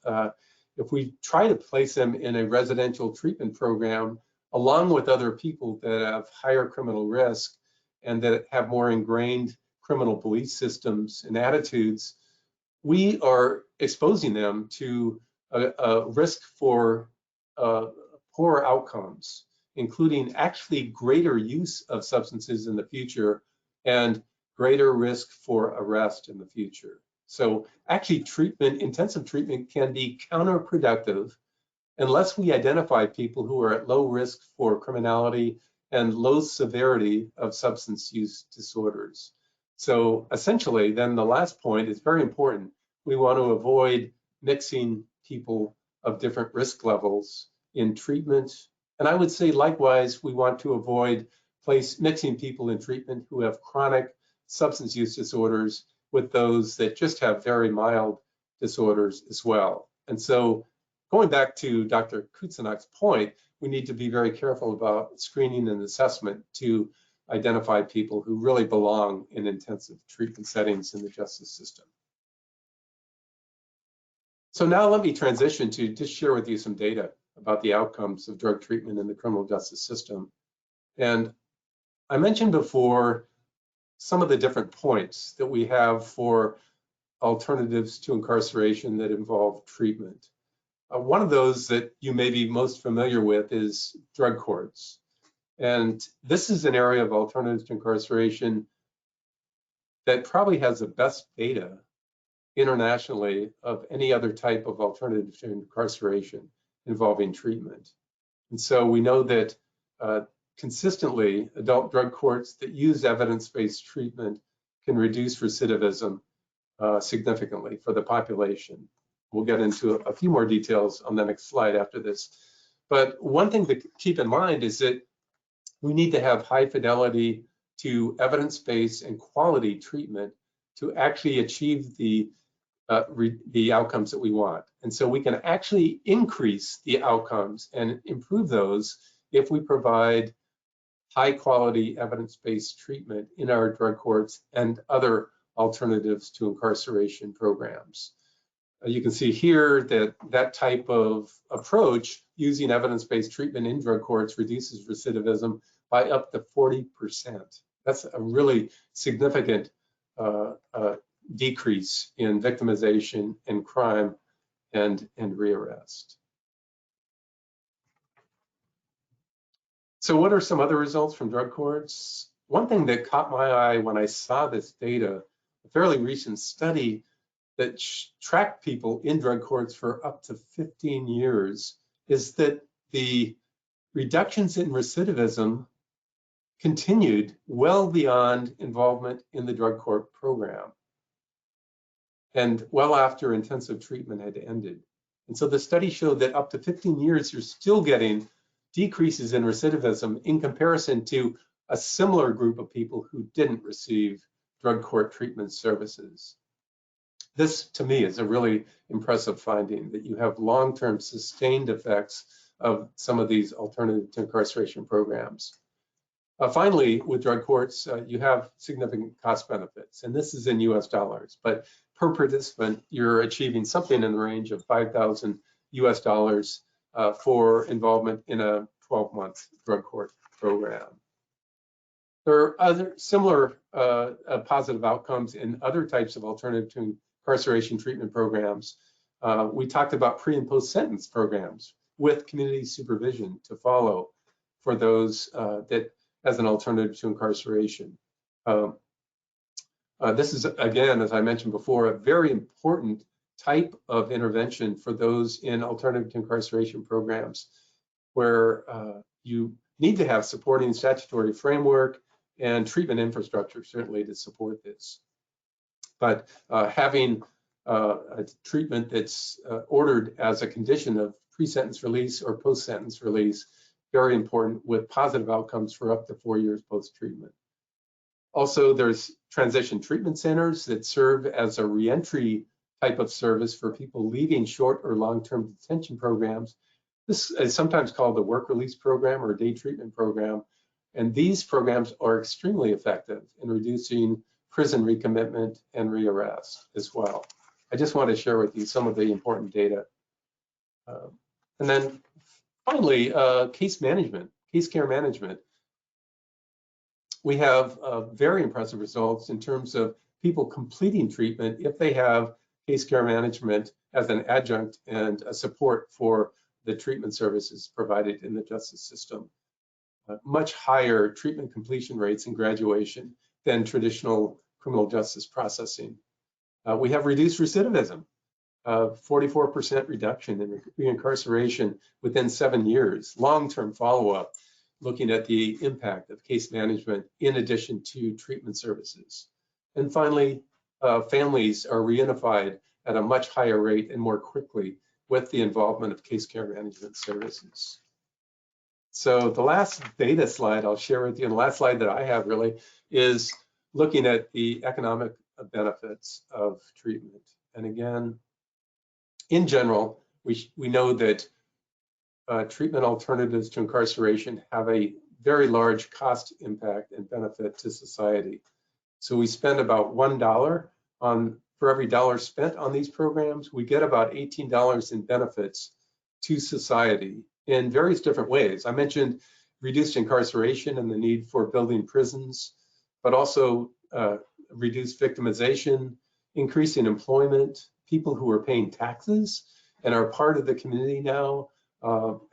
if we try to place them in a residential treatment program along with other people that have higher criminal risk and that have more ingrained criminal belief systems and attitudes, we are exposing them to a risk for poor outcomes, including actually greater use of substances in the future and greater risk for arrest in the future. So actually intensive treatment can be counterproductive unless we identify people who are at low risk for criminality and low severity of substance use disorders. So essentially, then the last point is very important. We want to avoid mixing people of different risk levels in treatment. And I would say likewise, we want to avoid mixing people in treatment who have chronic substance use disorders with those that just have very mild disorders as well. And so going back to Dr. Kutsanak's point, we need to be very careful about screening and assessment to identify people who really belong in intensive treatment settings in the justice system. So now let me transition to just share with you some data about the outcomes of drug treatment in the criminal justice system. And I mentioned before some of the different points that we have for alternatives to incarceration that involve treatment. One of those that you may be most familiar with is drug courts. And this is an area of alternatives to incarceration that probably has the best data internationally of any other type of alternative to incarceration involving treatment. And so we know that consistently adult drug courts that use evidence-based treatment can reduce recidivism significantly for the population. We'll get into a few more details on the next slide after this. But one thing to keep in mind is that we need to have high fidelity to evidence-based and quality treatment to actually achieve the outcomes that we want. And so we can actually increase the outcomes and improve those if we provide high quality evidence-based treatment in our drug courts and other alternatives to incarceration programs. You can see here that that type of approach using evidence-based treatment in drug courts reduces recidivism by up to 40%. That's a really significant decrease in victimization and crime and rearrest. So what are some other results from drug courts? One thing that caught my eye when I saw this data, a fairly recent study that tracked people in drug courts for up to 15 years, is that the reductions in recidivism continued well beyond involvement in the drug court program and well after intensive treatment had ended. And so the study showed that up to 15 years, you're still getting decreases in recidivism in comparison to a similar group of people who didn't receive drug court treatment services. This, to me, is a really impressive finding, that you have long-term sustained effects of some of these alternative to incarceration programs. Finally, with drug courts, you have significant cost benefits, and this is in US dollars, but per participant, you're achieving something in the range of $5,000 US for involvement in a 12-month drug court program. There are other similar positive outcomes in other types of alternative to incarceration treatment programs. We talked about pre and post-sentence programs with community supervision to follow for those that as an alternative to incarceration. This is, again, as I mentioned before, a very important type of intervention for those in alternative to incarceration programs, where you need to have supporting statutory framework and treatment infrastructure, certainly, to support this. but having a treatment that's ordered as a condition of pre-sentence release or post-sentence release, very important, with positive outcomes for up to 4 years post-treatment. Also, there's transition treatment centers that serve as a reentry type of service for people leaving short or long-term detention programs. This is sometimes called the work release program or day treatment program. And these programs are extremely effective in reducing prison recommitment and rearrest as well. I just want to share with you some of the important data. And then finally, case management, case care management. We have very impressive results in terms of people completing treatment if they have case care management as an adjunct and a support for the treatment services provided in the justice system. Much higher treatment completion rates and graduation than traditional criminal justice processing. We have reduced recidivism, 44% reduction in reincarceration within 7 years, long-term follow-up, looking at the impact of case management in addition to treatment services. And finally, families are reunified at a much higher rate and more quickly with the involvement of case care management services. So the last data slide I'll share with you, and the last slide that I have really, is looking at the economic benefits of treatment. And again, in general, we know that treatment alternatives to incarceration have a very large cost impact and benefit to society. So we spend about $1 for every dollar spent on these programs, we get about $18 in benefits to society in various different ways. I mentioned reduced incarceration and the need for building prisons, but also reduced victimization, increasing employment, people who are paying taxes and are part of the community now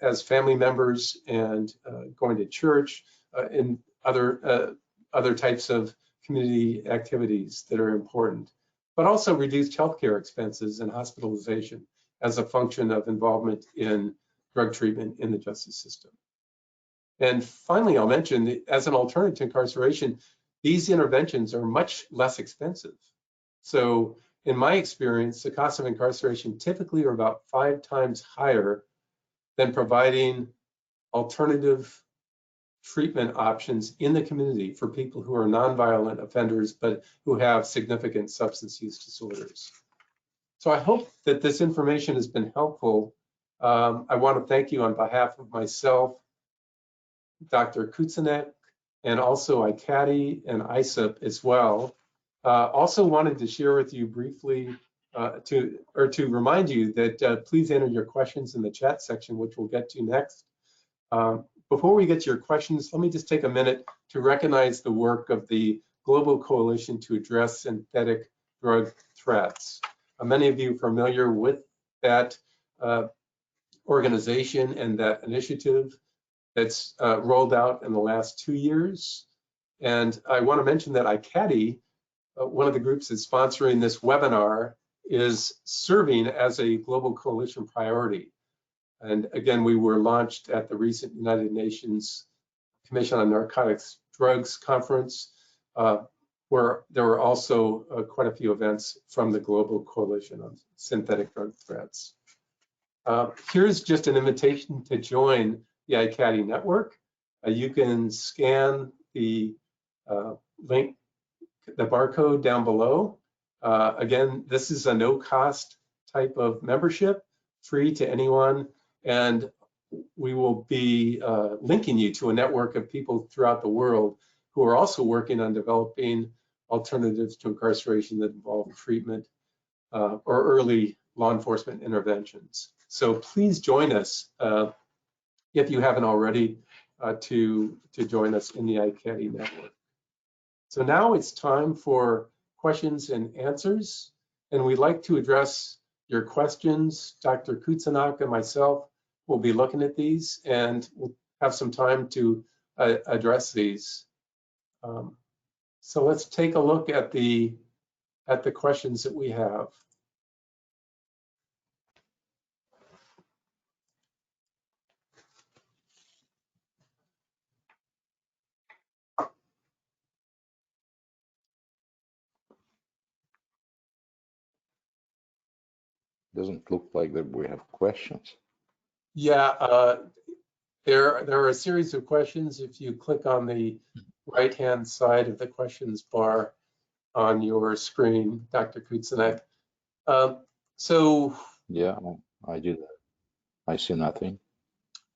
as family members and going to church and other types of community activities that are important, but also reduced healthcare expenses and hospitalization as a function of involvement in drug treatment in the justice system. And finally, I'll mention that as an alternative to incarceration, these interventions are much less expensive. So in my experience, the cost of incarceration typically are about 5 times higher than providing alternative treatment options in the community for people who are nonviolent offenders, but who have significant substance use disorders. So I hope that this information has been helpful. I want to thank you on behalf of myself, Dr. Kucinek, and also ICATI and ISSUP as well. Also wanted to share with you briefly to remind you that please enter your questions in the chat section, which we'll get to next. Before we get to your questions, let me just take a minute to recognize the work of the Global Coalition to Address Synthetic Drug Threats. Many of you are familiar with that organization and that initiative that's rolled out in the last 2 years. And I want to mention that ICATI, one of the groups that's sponsoring this webinar, is serving as a global coalition priority. And again, we were launched at the recent United Nations Commission on Narcotics Drugs Conference, where there were also quite a few events from the Global Coalition on Synthetic Drug Threats. Here's just an invitation to join the ICATI network. You can scan the link, the barcode down below. Again, this is a no-cost type of membership, free to anyone, and we will be linking you to a network of people throughout the world who are also working on developing alternatives to incarceration that involve treatment or early law enforcement interventions. So please join us if you haven't already to join us in the ICATI network. So now it's time for questions and answers, and we'd like to address your questions. Dr. Kucinek and myself will be looking at these, and we'll have some time to address these. So let's take a look at the questions that we have. Doesn't look like that we have questions. Yeah, there are a series of questions. If you click on the right-hand side of the questions bar on your screen, Dr. Kucinek. So Yeah, I did. I see nothing.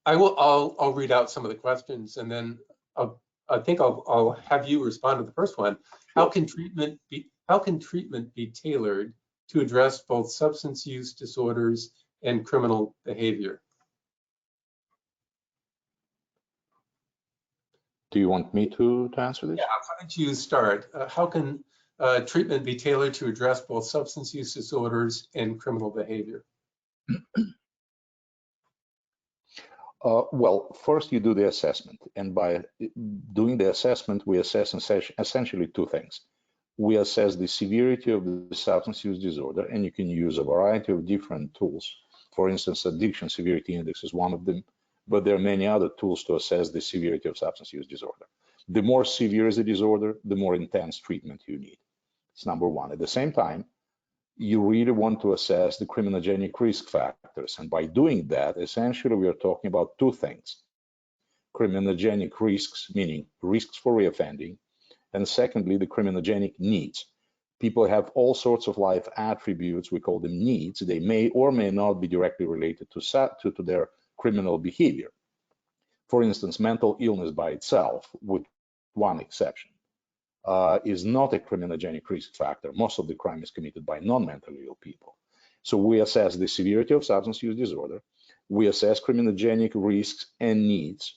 I'll read out some of the questions, and then I think I'll have you respond to the first one. How can treatment be tailored to address both substance use disorders and criminal behavior? Do you want me to answer this? Yeah, why don't you start? How can treatment be tailored to address both substance use disorders and criminal behavior? Well, first you do the assessment, and by doing the assessment, we assess essentially two things. We assess the severity of the substance use disorder, and you can use a variety of different tools. For instance, addiction severity index is one of them, but there are many other tools to assess the severity of substance use disorder. The more severe is the disorder, the more intense treatment you need. It's number one. At the same time, you really want to assess the criminogenic risk factors. And by doing that, essentially, we are talking about two things. Criminogenic risks, meaning risks for reoffending, and secondly, the criminogenic needs. People have all sorts of life attributes, we call them needs. They may or may not be directly related to their criminal behavior. For instance, mental illness by itself, with one exception, is not a criminogenic risk factor. Most of the crime is committed by non-mentally ill people. So we assess the severity of substance use disorder. We assess criminogenic risks and needs.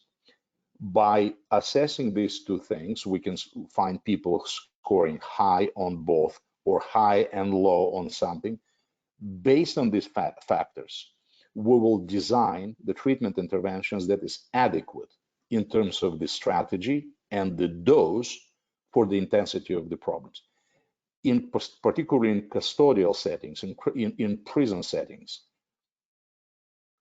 By assessing these two things, we can find people scoring high on both or high and low on something. Based on these factors, we will design the treatment interventions that is adequate in terms of the strategy and the dose for the intensity of the problems. Particularly in custodial settings, in prison settings,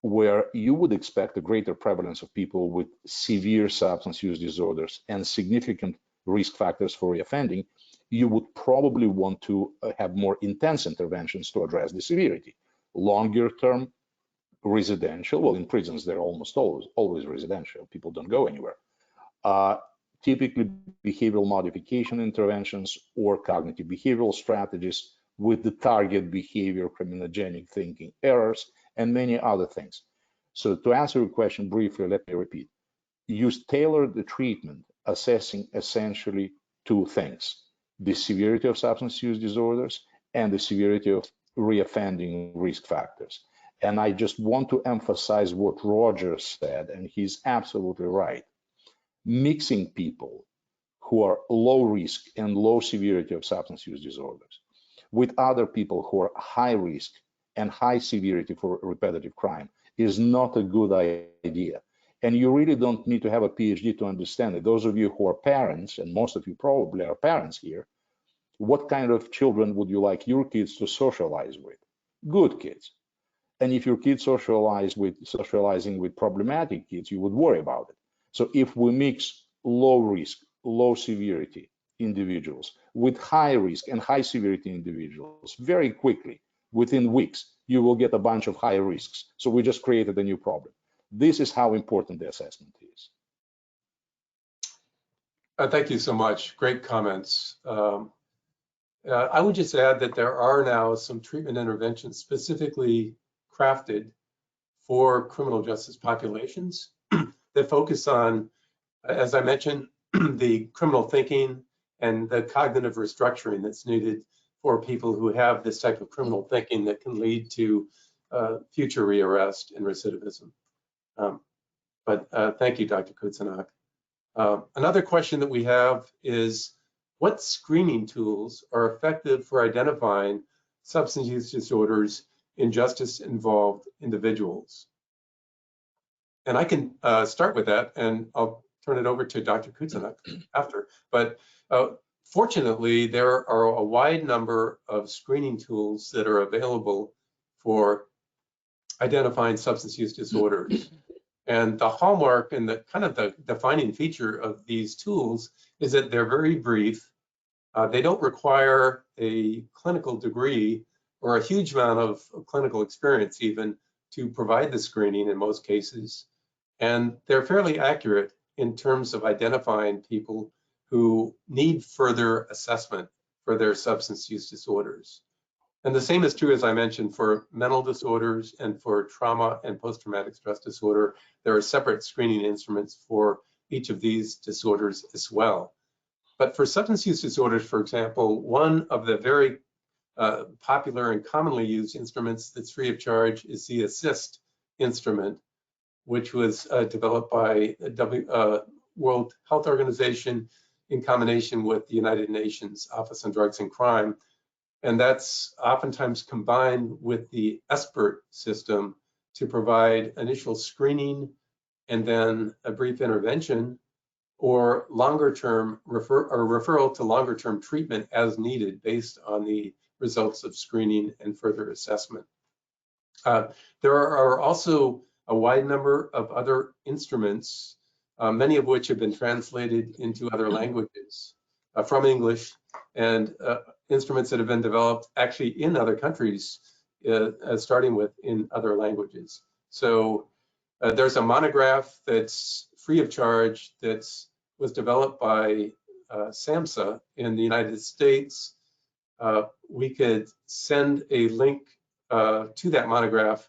where you would expect a greater prevalence of people with severe substance use disorders and significant risk factors for reoffending, you would probably want to have more intense interventions to address the severity. Longer term residential, well, in prisons, they're almost always residential. People don't go anywhere. Typically behavioral modification interventions or cognitive behavioral strategies with the target behavior, criminogenic thinking errors, and many other things. So to answer your question briefly, let me repeat. You tailor the treatment assessing essentially two things: the severity of substance use disorders and the severity of reoffending risk factors. And I just want to emphasize what Roger said, and he's absolutely right. Mixing people who are low risk and low severity of substance use disorders with other people who are high risk and high severity for repetitive crime is not a good idea. And you really don't need to have a PhD to understand it. Those of you who are parents, and most of you probably are parents here, what kind of children would you like your kids to socialize with? Good kids. And if your kids socializing with problematic kids, you would worry about it. So if we mix low risk, low severity individuals with high risk and high severity individuals, very quickly, within weeks, you will get a bunch of high risks. So we just created a new problem. This is how important the assessment is. Thank you so much. Great comments. I would just add that there are now some treatment interventions specifically crafted for criminal justice populations that focus on, as I mentioned, the criminal thinking and the cognitive restructuring that's needed for people who have this type of criminal thinking that can lead to future rearrest and recidivism. But thank you, Dr. Kucinek. Another question that we have is, what screening tools are effective for identifying substance use disorders in justice-involved individuals? And I can start with that, and I'll turn it over to Dr. Kucinek after. But fortunately, there are a wide number of screening tools that are available for identifying substance use disorders. And the hallmark and the kind of the defining feature of these tools is that they're very brief. They don't require a clinical degree or a huge amount of clinical experience even to provide the screening in most cases. And they're fairly accurate in terms of identifying people who need further assessment for their substance use disorders. And the same is true, as I mentioned, for mental disorders and for trauma and post-traumatic stress disorder. There are separate screening instruments for each of these disorders as well. But for substance use disorders, for example, one of the very popular and commonly used instruments that's free of charge is the ASSIST instrument, which was developed by the World Health Organization in combination with the United Nations Office on Drugs and Crime. And that's oftentimes combined with the SBIRT system to provide initial screening and then a brief intervention or longer-term referral to longer-term treatment as needed based on the results of screening and further assessment. There are also a wide number of other instruments, many of which have been translated into other languages from English, and instruments that have been developed actually in other countries, starting with in other languages. So there's a monograph that's free of charge that was developed by SAMHSA in the United States. We could send a link to that monograph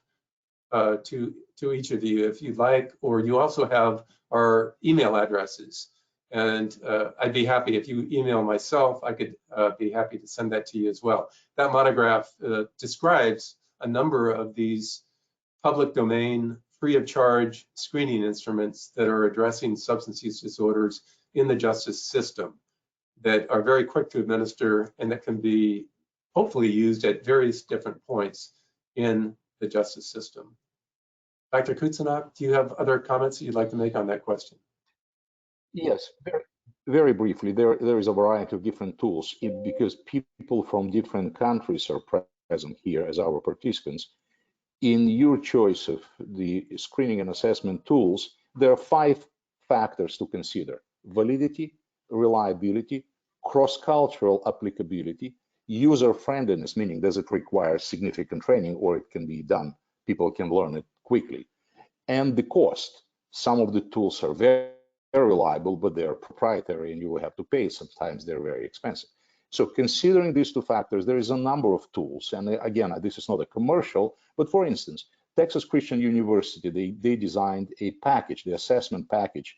to each of you if you'd like, or you also have our email addresses. And I'd be happy if you email myself, I could be happy to send that to you as well. That monograph describes a number of these public domain, free of charge screening instruments that are addressing substance use disorders in the justice system that are very quick to administer and that can be hopefully used at various different points in the justice system. Dr. Kutsanak, do you have other comments that you'd like to make on that question? Yes, very briefly, there is a variety of different tools because people from different countries are present here as our participants. In your choice of the screening and assessment tools, there are 5 factors to consider: validity, reliability, cross-cultural applicability, user-friendliness, meaning does it require significant training or it can be done, people can learn it quickly, and the cost. Some of the tools are very reliable, but they are proprietary and you will have to pay. Sometimes they're very expensive. So considering these 2 factors, there is a number of tools. And again, this is not a commercial, but for instance, Texas Christian University, they designed a package, the assessment package,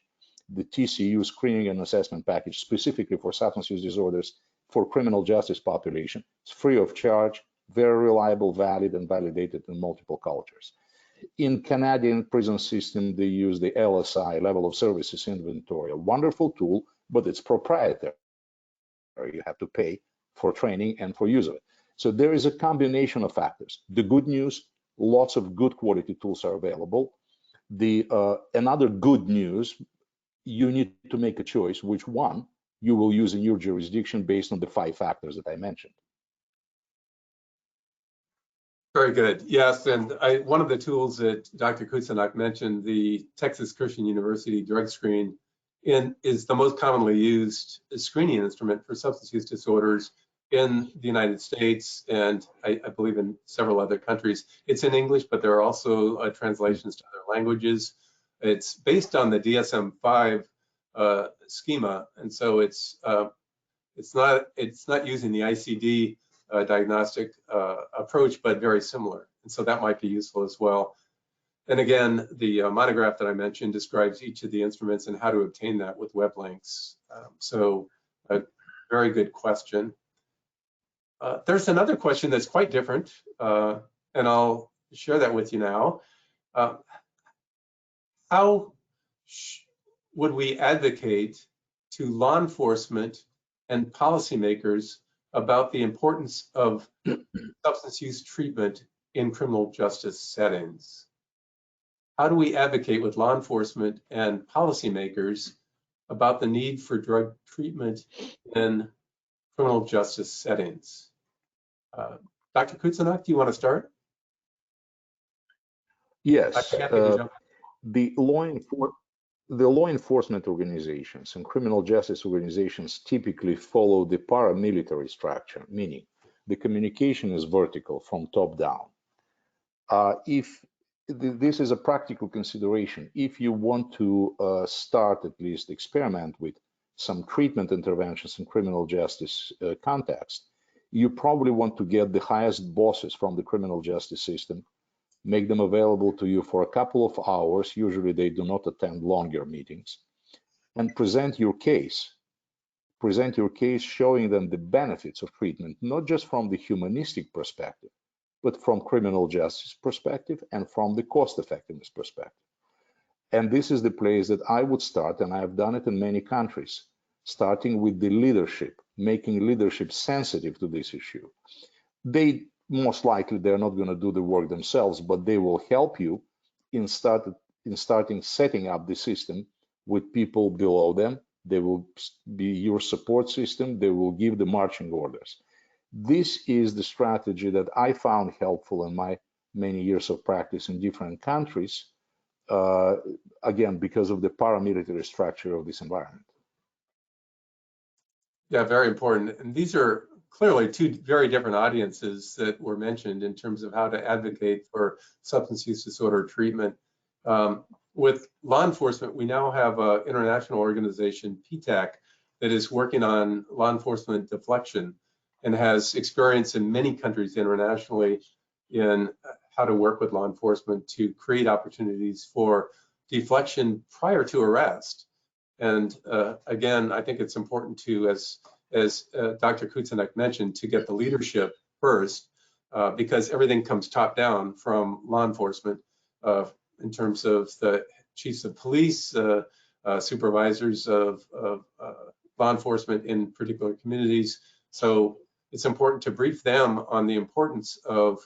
the TCU screening and assessment package specifically for substance use disorders for criminal justice population. It's free of charge, very reliable, valid, and validated in multiple cultures. In Canadian prison system, they use the LSI, Level of Services Inventory, a wonderful tool, but it's proprietary. You have to pay for training and for use of it. So there is a combination of factors. The good news, lots of good quality tools are available. Another good news, you need to make a choice which one you will use in your jurisdiction based on the 5 factors that I mentioned. Very good. Yes, and one of the tools that Dr. Kutsanak mentioned, the Texas Christian University Drug Screen, is the most commonly used screening instrument for substance use disorders in the United States and I believe in several other countries. It's in English, but there are also translations to other languages. It's based on the DSM-5 schema, and so it's not using the ICD diagnostic approach, but very similar. And so that might be useful as well. And again, the monograph that I mentioned describes each of the instruments and how to obtain that with web links. So a very good question. There's another question that's quite different, and I'll share that with you now. How would we advocate to law enforcement and policymakers about the importance of substance use treatment in criminal justice settings? How do we advocate with law enforcement and policymakers about the need for drug treatment in criminal justice settings? Dr. Kutsanak, do you want to start? Yes. The law enforcement organizations and criminal justice organizations typically follow the paramilitary structure, meaning the communication is vertical from top down. If this is a practical consideration, if you want to start at least experiment with some treatment interventions in criminal justice context, you probably want to get the highest bosses from the criminal justice system, make them available to you for a couple of hours. Usually they do not attend longer meetings, and present your case. Present your case showing them the benefits of treatment, not just from the humanistic perspective, but from criminal justice perspective and from the cost effectiveness perspective. And this is the place that I would start, and I've done it in many countries, starting with the leadership, making leadership sensitive to this issue. They most likely, they're not going to do the work themselves, but they will help you in starting setting up the system with people below them. They will be your support system. They will give the marching orders. This is the strategy that I found helpful in my many years of practice in different countries, again, because of the paramilitary structure of this environment. Yeah, very important. And these are clearly two very different audiences that were mentioned in terms of how to advocate for substance use disorder treatment. With law enforcement, we now have an international organization, PTAC, that is working on law enforcement deflection and has experience in many countries internationally in how to work with law enforcement to create opportunities for deflection prior to arrest. And again, I think it's important to, as Dr. Kucinek mentioned, to get the leadership first, because everything comes top down from law enforcement in terms of the chiefs of police, supervisors of law enforcement in particular communities. So it's important to brief them on the importance of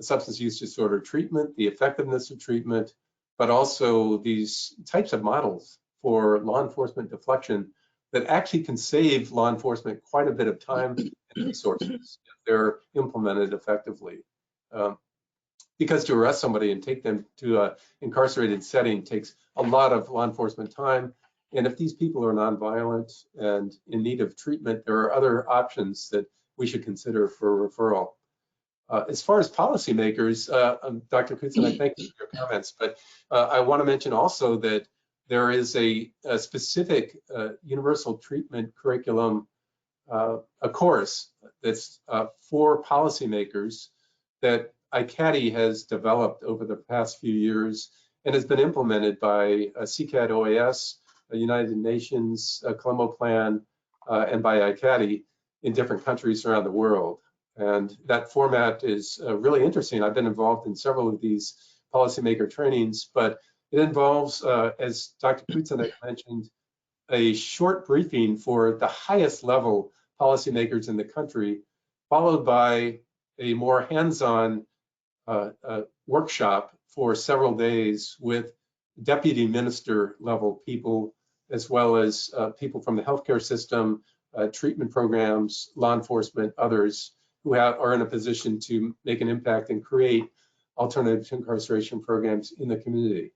substance use disorder treatment, the effectiveness of treatment, but also these types of models for law enforcement deflection that actually can save law enforcement quite a bit of time and resources if they're implemented effectively. Because to arrest somebody and take them to an incarcerated setting takes a lot of law enforcement time. And if these people are nonviolent and in need of treatment, there are other options that we should consider for referral. As far as policymakers, Dr. Kucinek, thank you for your comments, but I want to mention also that there is a specific universal treatment curriculum, a course that's for policymakers that ICATI has developed over the past few years and has been implemented by CCAT OAS, United Nations, Colombo Plan, and by ICATI in different countries around the world. And that format is really interesting. I've been involved in several of these policymaker trainings, but it involves, as Dr. Kucinek mentioned, a short briefing for the highest level policymakers in the country, followed by a more hands-on workshop for several days with deputy minister level people, as well as people from the healthcare system, treatment programs, law enforcement, others who are in a position to make an impact and create alternative to incarceration programs in the community.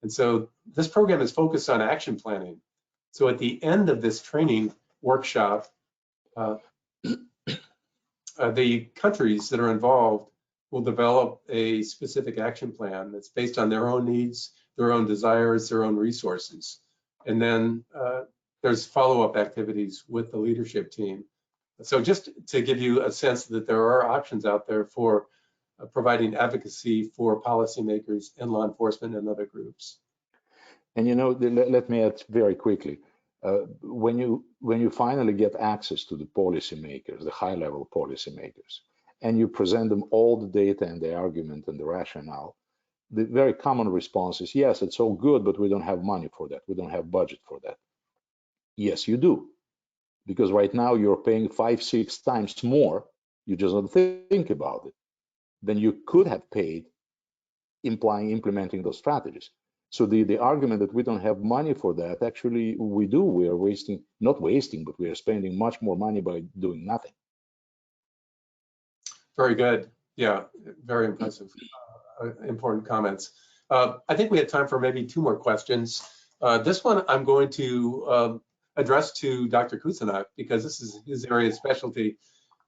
And so this program is focused on action planning. So at the end of this training workshop, the countries that are involved will develop a specific action plan that's based on their own needs, their own desires, their own resources. And then there's follow-up activities with the leadership team. So just to give you a sense that there are options out there for providing advocacy for policymakers and law enforcement and other groups. And you know, let me add very quickly, when you finally get access to the policymakers, the high-level policymakers, and you present them all the data and the argument and the rationale, the very common response is, yes, it's all good, but we don't have money for that. We don't have budget for that. Yes, you do. Because right now you're paying 5-6 times more, you just don't think about it, than you could have paid implementing those strategies. So the argument that we don't have money for that, actually we do. We are wasting, not wasting, but we are spending much more money by doing nothing. Very good. Yeah, very impressive. Important comments. I think we have time for maybe 2 more questions. This one I'm going to address to Dr. Kucinek because this is his area of specialty.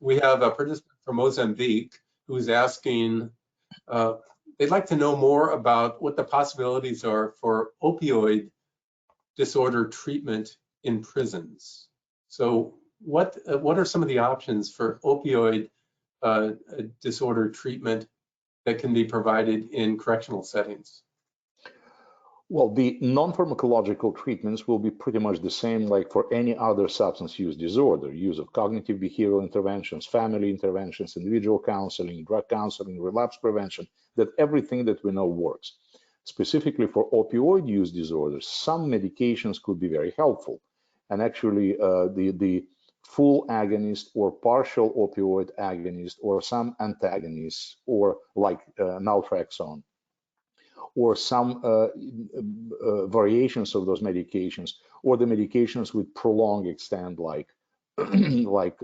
We have a participant from Mozambique who's asking, they'd like to know more about what the possibilities are for opioid disorder treatment in prisons. So what are some of the options for opioid disorder treatment that can be provided in correctional settings? Well, the non-pharmacological treatments will be pretty much the same like for any other substance use disorder: use of cognitive behavioral interventions, family interventions, individual counseling, drug counseling, relapse prevention, that everything that we know works. Specifically for opioid use disorders, some medications could be very helpful. And actually, the full agonist or partial opioid agonist or some antagonists, or like naltrexone, or some variations of those medications, or the medications with prolonged extent, like like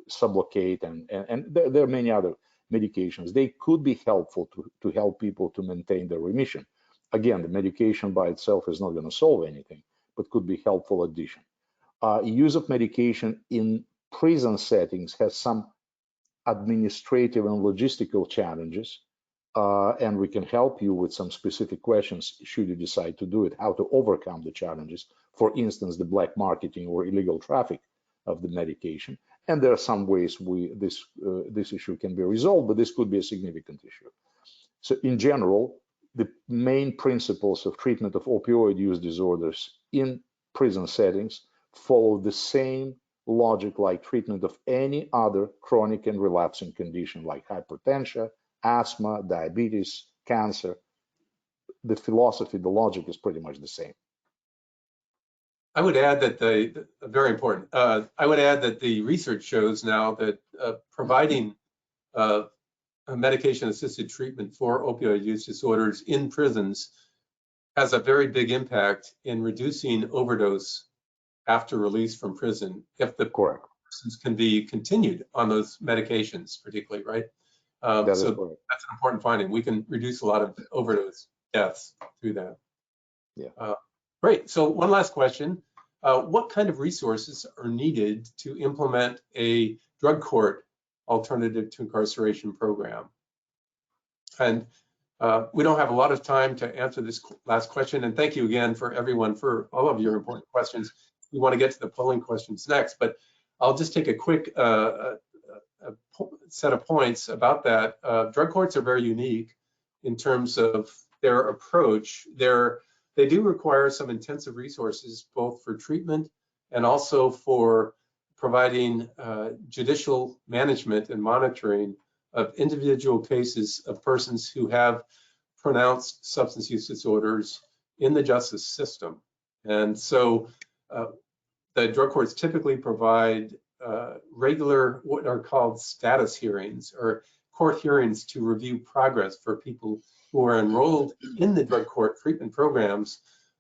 Sublocade, and there are many other medications. They could be helpful to help people to maintain their remission. Again, the medication by itself is not going to solve anything, but could be helpful addition. Use of medication in prison settings has some administrative and logistical challenges. And we can help you with some specific questions should you decide to do it, how to overcome the challenges. For instance, the black marketing or illegal traffic of the medication. And there are some ways this issue can be resolved, but this could be a significant issue. So in general, the main principles of treatment of opioid use disorders in prison settings follow the same logic like treatment of any other chronic and relapsing condition like hypertension, asthma, diabetes, cancer. The philosophy, the logic is pretty much the same. I would add that very important. I would add that the research shows now that providing medication-assisted treatment for opioid use disorders in prisons has a very big impact in reducing overdose after release from prison, if the persons can be continued on those medications, particularly, right? So that's an important finding. We can reduce a lot of overdose deaths through that. Yeah. Great. So one last question. What kind of resources are needed to implement a drug court alternative to incarceration program? And we don't have a lot of time to answer this last question. And thank you again for everyone for all of your important questions. We want to get to the polling questions next, but I'll just take a quick set of points about that. Drug courts are very unique in terms of their approach. They do require some intensive resources, both for treatment and also for providing judicial management and monitoring of individual cases of persons who have pronounced substance use disorders in the justice system. And so the drug courts typically provide regular, what are called status hearings, or court hearings to review progress for people who are enrolled in the drug court treatment programs,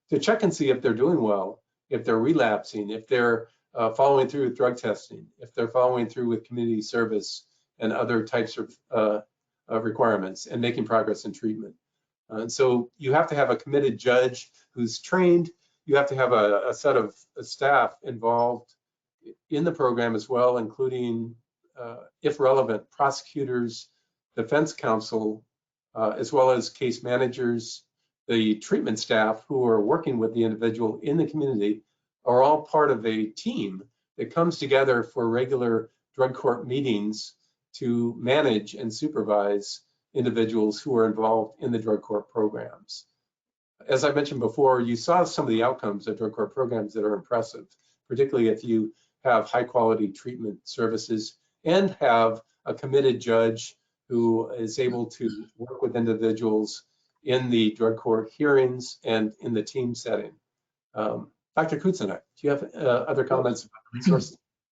to check and see if they're doing well, if they're relapsing, if they're following through with drug testing, if they're following through with community service and other types of requirements, and making progress in treatment. And so you have to have a committed judge who's trained. You have to have a set of staff involved in the program as well, including, if relevant, prosecutors, defense counsel, as well as case managers. The treatment staff who are working with the individual in the community are all part of a team that comes together for regular drug court meetings to manage and supervise individuals who are involved in the drug court programs. As I mentioned before, you saw some of the outcomes of drug court programs that are impressive, particularly if you have high quality treatment services and have a committed judge who is able to work with individuals in the drug court hearings and in the team setting. Dr. Kutsanek, do you have other comments about resources?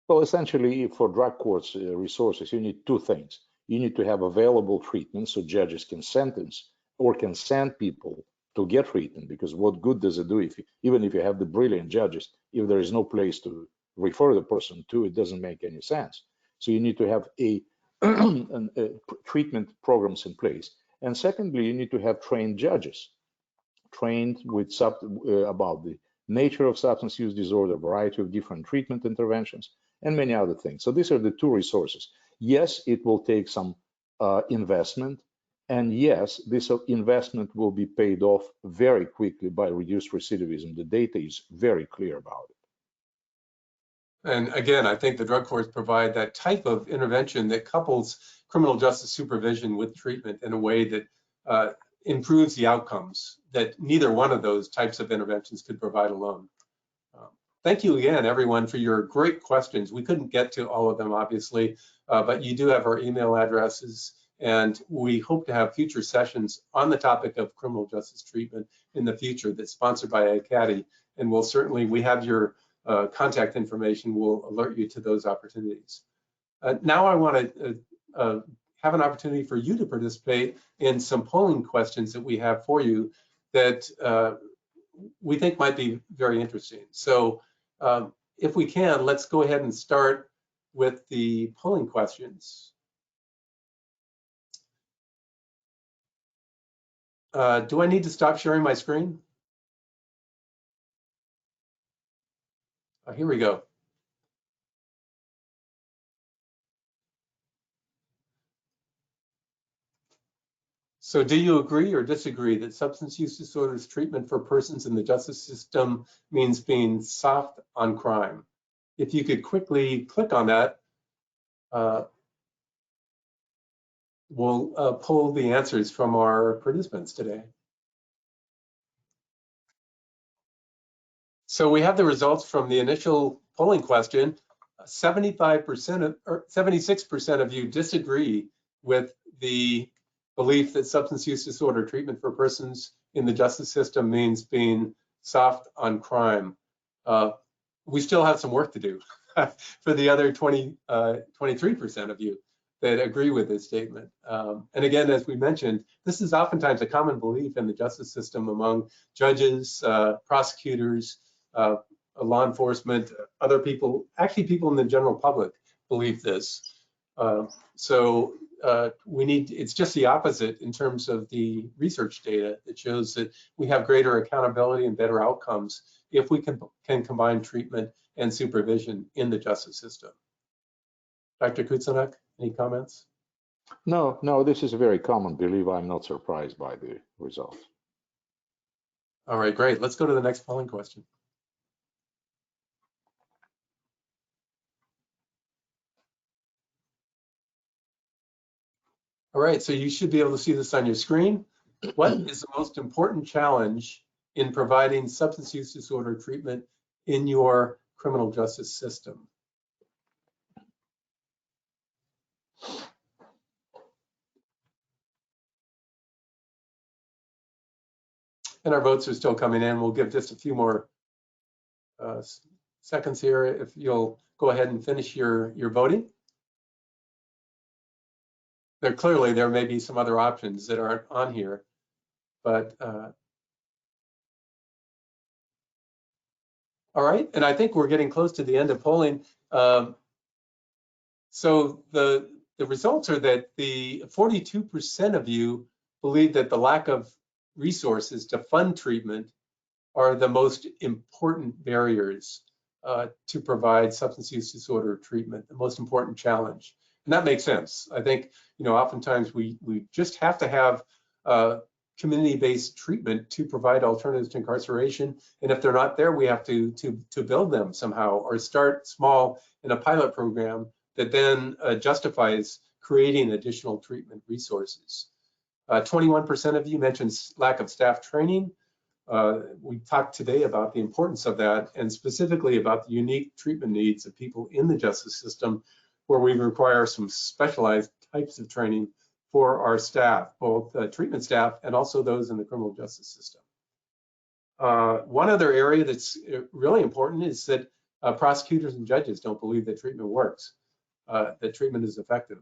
Well, essentially, for drug courts resources, you need two things. You need to have available treatment so judges can sentence or can send people to get treatment, because what good does it do if even if you have the brilliant judges, if there is no place to refer the person to, it doesn't make any sense. So you need to have a treatment programs in place. And secondly, you need to have trained judges, trained with about the nature of substance use disorder, variety of different treatment interventions, and many other things. So these are the two resources. Yes, it will take some investment, and yes, this investment will be paid off very quickly by reduced recidivism. The data is very clear about it. And again, I think the drug courts provide that type of intervention that couples criminal justice supervision with treatment in a way that improves the outcomes that neither one of those types of interventions could provide alone. Thank you again, everyone, for your great questions. We couldn't get to all of them, obviously, but you do have our email addresses, and we hope to have future sessions on the topic of criminal justice treatment in the future that's sponsored by ICATI, and we'll certainly, we have your contact information, we'll alert you to those opportunities. Now I want to have an opportunity for you to participate in some polling questions that we have for you that we think might be very interesting. So if we can, let's go ahead and start with the polling questions. Do I need to stop sharing my screen? Here we go. So do you agree or disagree that substance use disorders treatment for persons in the justice system means being soft on crime? If you could quickly click on that, we'll pull the answers from our participants today. So we have the results from the initial polling question. 76% of you disagree with the belief that substance use disorder treatment for persons in the justice system means being soft on crime. We still have some work to do for the other 23% of you that agree with this statement. And again, as we mentioned, this is oftentimes a common belief in the justice system among judges, prosecutors, law enforcement, other people, actually people in the general public believe this. It's just the opposite in terms of the research data that shows that we have greater accountability and better outcomes if we can combine treatment and supervision in the justice system. Dr. Kutsanek, any comments? No, this is a very common belief. I'm not surprised by the results. All right, great. Let's go to the next polling question. All right, so you should be able to see this on your screen. What is the most important challenge in providing substance use disorder treatment in your criminal justice system? And our votes are still coming in. We'll give just a few more seconds here if you'll go ahead and finish your voting. There may be some other options that aren't on here, but all right, and I think we're getting close to the end of polling. So the results are that the 42% of you believe that the lack of resources to fund treatment are the most important barriers to provide substance use disorder treatment, the most important challenge. And that makes sense. I think, oftentimes we just have to have community-based treatment to provide alternatives to incarceration. And if they're not there, we have to build them somehow or start small in a pilot program that then justifies creating additional treatment resources. 21% of you mentioned lack of staff training. We talked today about the importance of that and specifically about the unique treatment needs of people in the justice system where we require some specialized types of training for our staff, both treatment staff and also those in the criminal justice system. One other area that's really important is that prosecutors and judges don't believe that treatment works, that treatment is effective.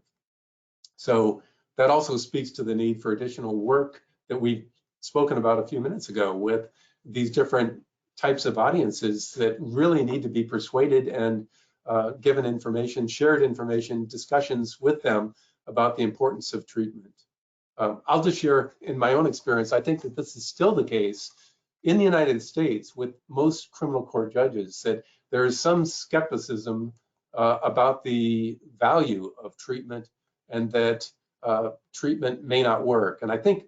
So that also speaks to the need for additional work that we've spoken about a few minutes ago with these different types of audiences that really need to be persuaded and given information, shared information, discussions with them about the importance of treatment. I'll just share in my own experience, I think that this is still the case in the United States with most criminal court judges, that there is some skepticism about the value of treatment and that treatment may not work. And I think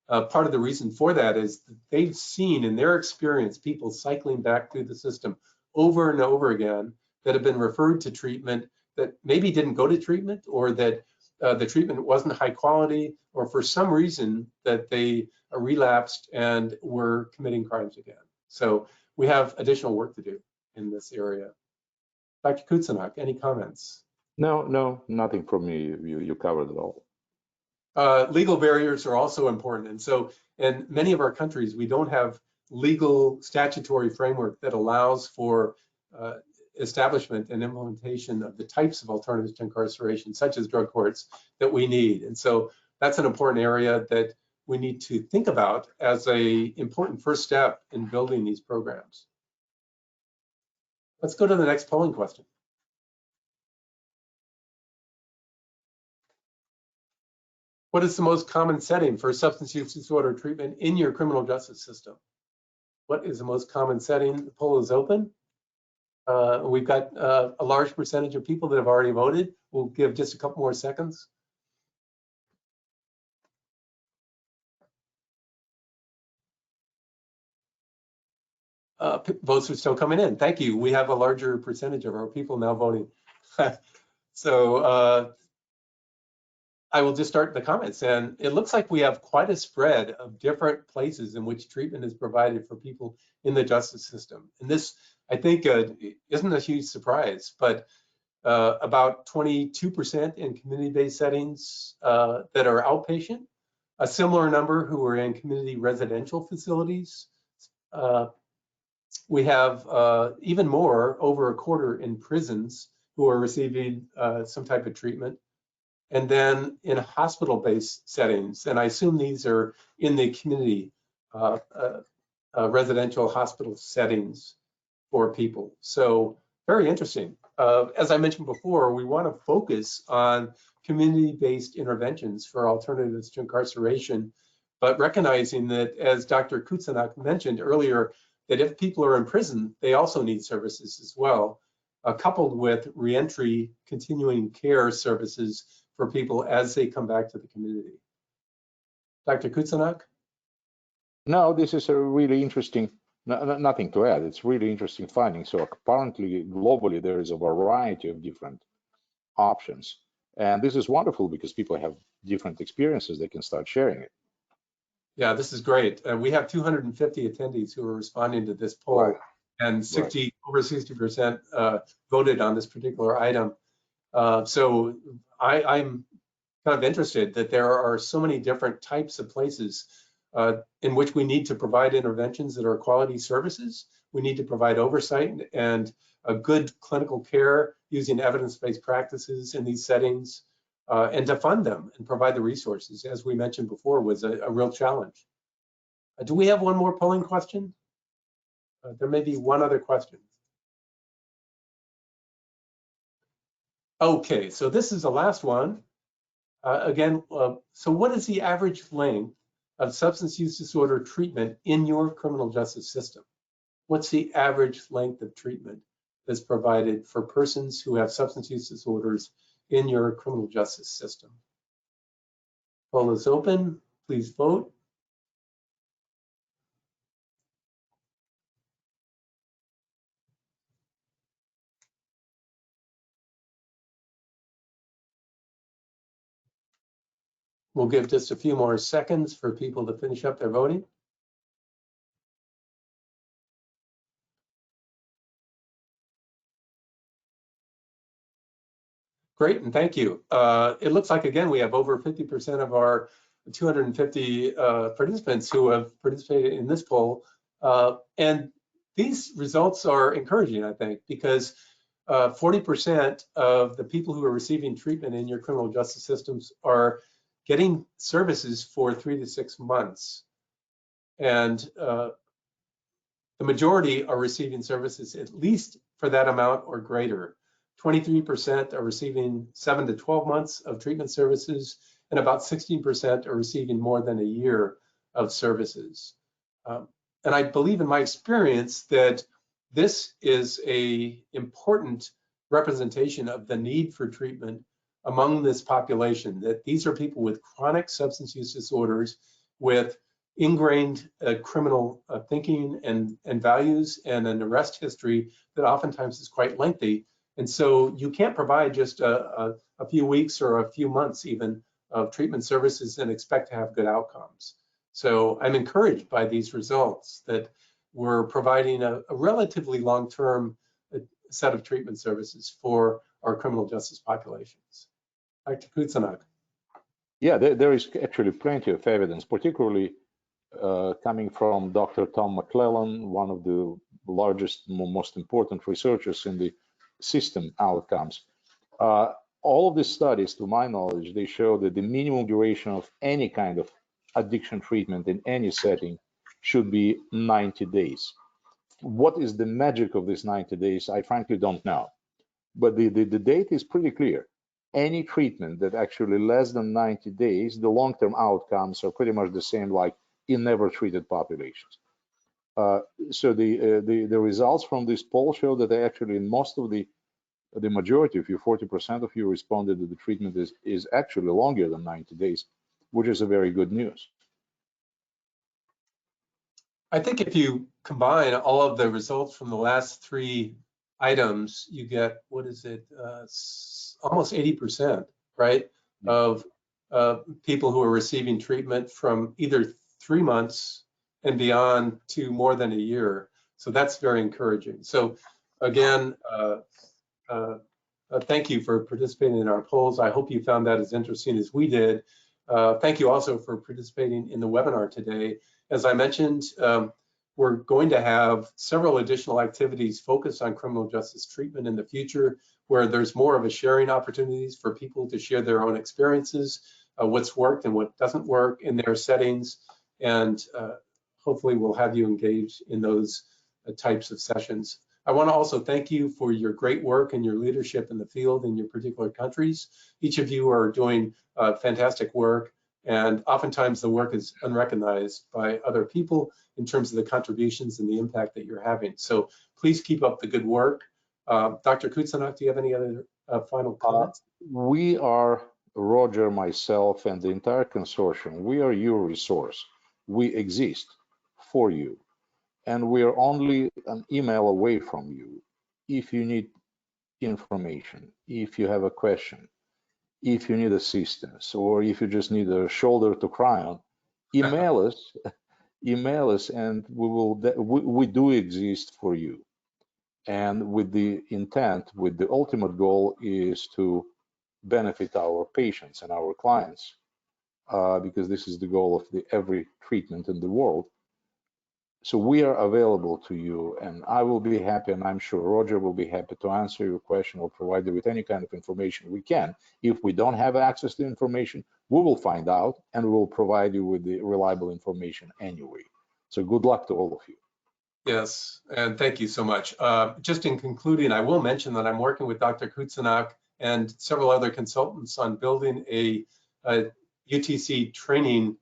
part of the reason for that is that they've seen in their experience people cycling back through the system over and over again that have been referred to treatment that maybe didn't go to treatment, or that the treatment wasn't high quality, or for some reason that they relapsed and were committing crimes again. So we have additional work to do in this area. Dr. Kutsanak, any comments? No, nothing from me. You covered it all. Legal barriers are also important. And so in many of our countries, we don't have legal statutory framework that allows for establishment and implementation of the types of alternatives to incarceration, such as drug courts, that we need. And so that's an important area that we need to think about as an important first step in building these programs. Let's go to the next polling question. What is the most common setting for substance use disorder treatment in your criminal justice system? What is the most common setting? The poll is open. We've got a large percentage of people that have already voted. We'll give just a couple more seconds. Votes are still coming in. Thank you. We have a larger percentage of our people now voting. So I will just start the comments. And it looks like we have quite a spread of different places in which treatment is provided for people in the justice system. And this, I think, isn't a huge surprise, but about 22% in community-based settings that are outpatient, a similar number who are in community residential facilities. We have even more, over a quarter in prisons who are receiving some type of treatment. And then in hospital-based settings, and I assume these are in the community residential hospital settings for people. So very interesting. As I mentioned before, we want to focus on community-based interventions for alternatives to incarceration, but recognizing that, as Dr. Kutsanak mentioned earlier, that if people are in prison, they also need services as well, coupled with reentry continuing care services for people as they come back to the community. Dr. Kutsanak? No, this is a really interesting, nothing to add. It's really interesting finding. So apparently, globally, there is a variety of different options. And this is wonderful because people have different experiences. They can start sharing it. Yeah, this is great. We have 250 attendees who are responding to this poll, Right. And over 60% voted on this particular item. So I'm kind of interested that there are so many different types of places in which we need to provide interventions that are quality services. We need to provide oversight and a good clinical care using evidence-based practices in these settings, and to fund them and provide the resources, as we mentioned before, was a real challenge. Do we have one more polling question? There may be one other question. Okay, so this is the last one. Again, so what is the average length of substance use disorder treatment in your criminal justice system? What's the average length of treatment that's provided for persons who have substance use disorders in your criminal justice system? Poll is open. Please vote. We'll give just a few more seconds for people to finish up their voting. Great, and thank you. It looks like, again, we have over 50% of our 250 participants who have participated in this poll. And these results are encouraging, I think, because 40% of the people who are receiving treatment in your criminal justice systems are getting services for 3 to 6 months. And the majority are receiving services at least for that amount or greater. 23% are receiving 7 to 12 months of treatment services, and about 16% are receiving more than a year of services. And I believe in my experience that this is an important representation of the need for treatment among this population, that these are people with chronic substance use disorders with ingrained criminal thinking and values and an arrest history that oftentimes is quite lengthy. And so you can't provide just a few weeks or a few months even of treatment services and expect to have good outcomes. So I'm encouraged by these results that we're providing a relatively long-term set of treatment services for our criminal justice populations. Dr. Kutsanak. Yeah, there is actually plenty of evidence, particularly coming from Dr. Tom McClellan, one of the largest, most important researchers in the system outcomes. All of these studies, to my knowledge, they show that the minimum duration of any kind of addiction treatment in any setting should be 90 days. What is the magic of these 90 days? I frankly don't know. But the data is pretty clear. Any treatment that actually less than 90 days, the long-term outcomes are pretty much the same like in never treated populations. So the results from this poll show that actually in most of the majority of you, 40% of you responded that the treatment is actually longer than 90 days, which is a very good news. I think if you combine all of the results from the last 3 items, you get, what is it, almost 80%, right, of people who are receiving treatment from either 3 months and beyond to more than a year. So that's very encouraging. So again, thank you for participating in our polls. I hope you found that as interesting as we did. Thank you also for participating in the webinar today. As I mentioned, we're going to have several additional activities focused on criminal justice treatment in the future, where there's more of a sharing opportunities for people to share their own experiences, what's worked and what doesn't work in their settings. And hopefully we'll have you engaged in those types of sessions. I want to also thank you for your great work and your leadership in the field in your particular countries. Each of you are doing fantastic work, and oftentimes the work is unrecognized by other people in terms of the contributions and the impact that you're having. So please keep up the good work. Dr. Kutsanak, do you have any other final comments? We are, Roger, myself, and the entire consortium, we are your resource. We exist for you. And we are only an email away from you. If you need information, if you have a question, if you need assistance, or if you just need a shoulder to cry on, email us, and we do exist for you. And with the intent, with the ultimate goal is to benefit our patients and our clients, because this is the goal of every treatment in the world. So we are available to you, and I will be happy, and I'm sure Roger will be happy to answer your question or provide you with any kind of information we can. If we don't have access to information, we will find out, and we will provide you with the reliable information anyway. So good luck to all of you. Yes, and thank you so much. Just in concluding, I will mention that I'm working with Dr. Kutsanak and several other consultants on building a UTC training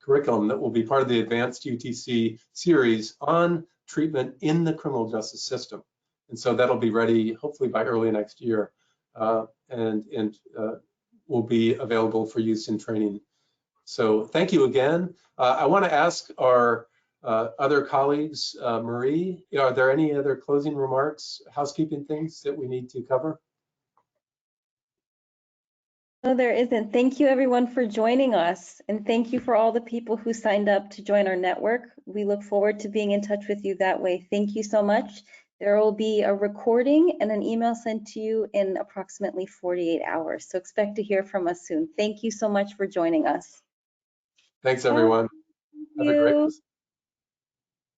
curriculum that will be part of the advanced UTC series on treatment in the criminal justice system. And so that'll be ready hopefully by early next year, and will be available for use in training. So thank you again. I want to ask our other colleagues, Marie, are there any other closing remarks, housekeeping things that we need to cover? No, there isn't. Thank you everyone for joining us, and thank you for all the people who signed up to join our network. We look forward to being in touch with you that way. Thank you so much. There will be a recording and an email sent to you in approximately 48 hours. So expect to hear from us soon. Thank you so much for joining us. Thanks everyone. Thank Have a great you.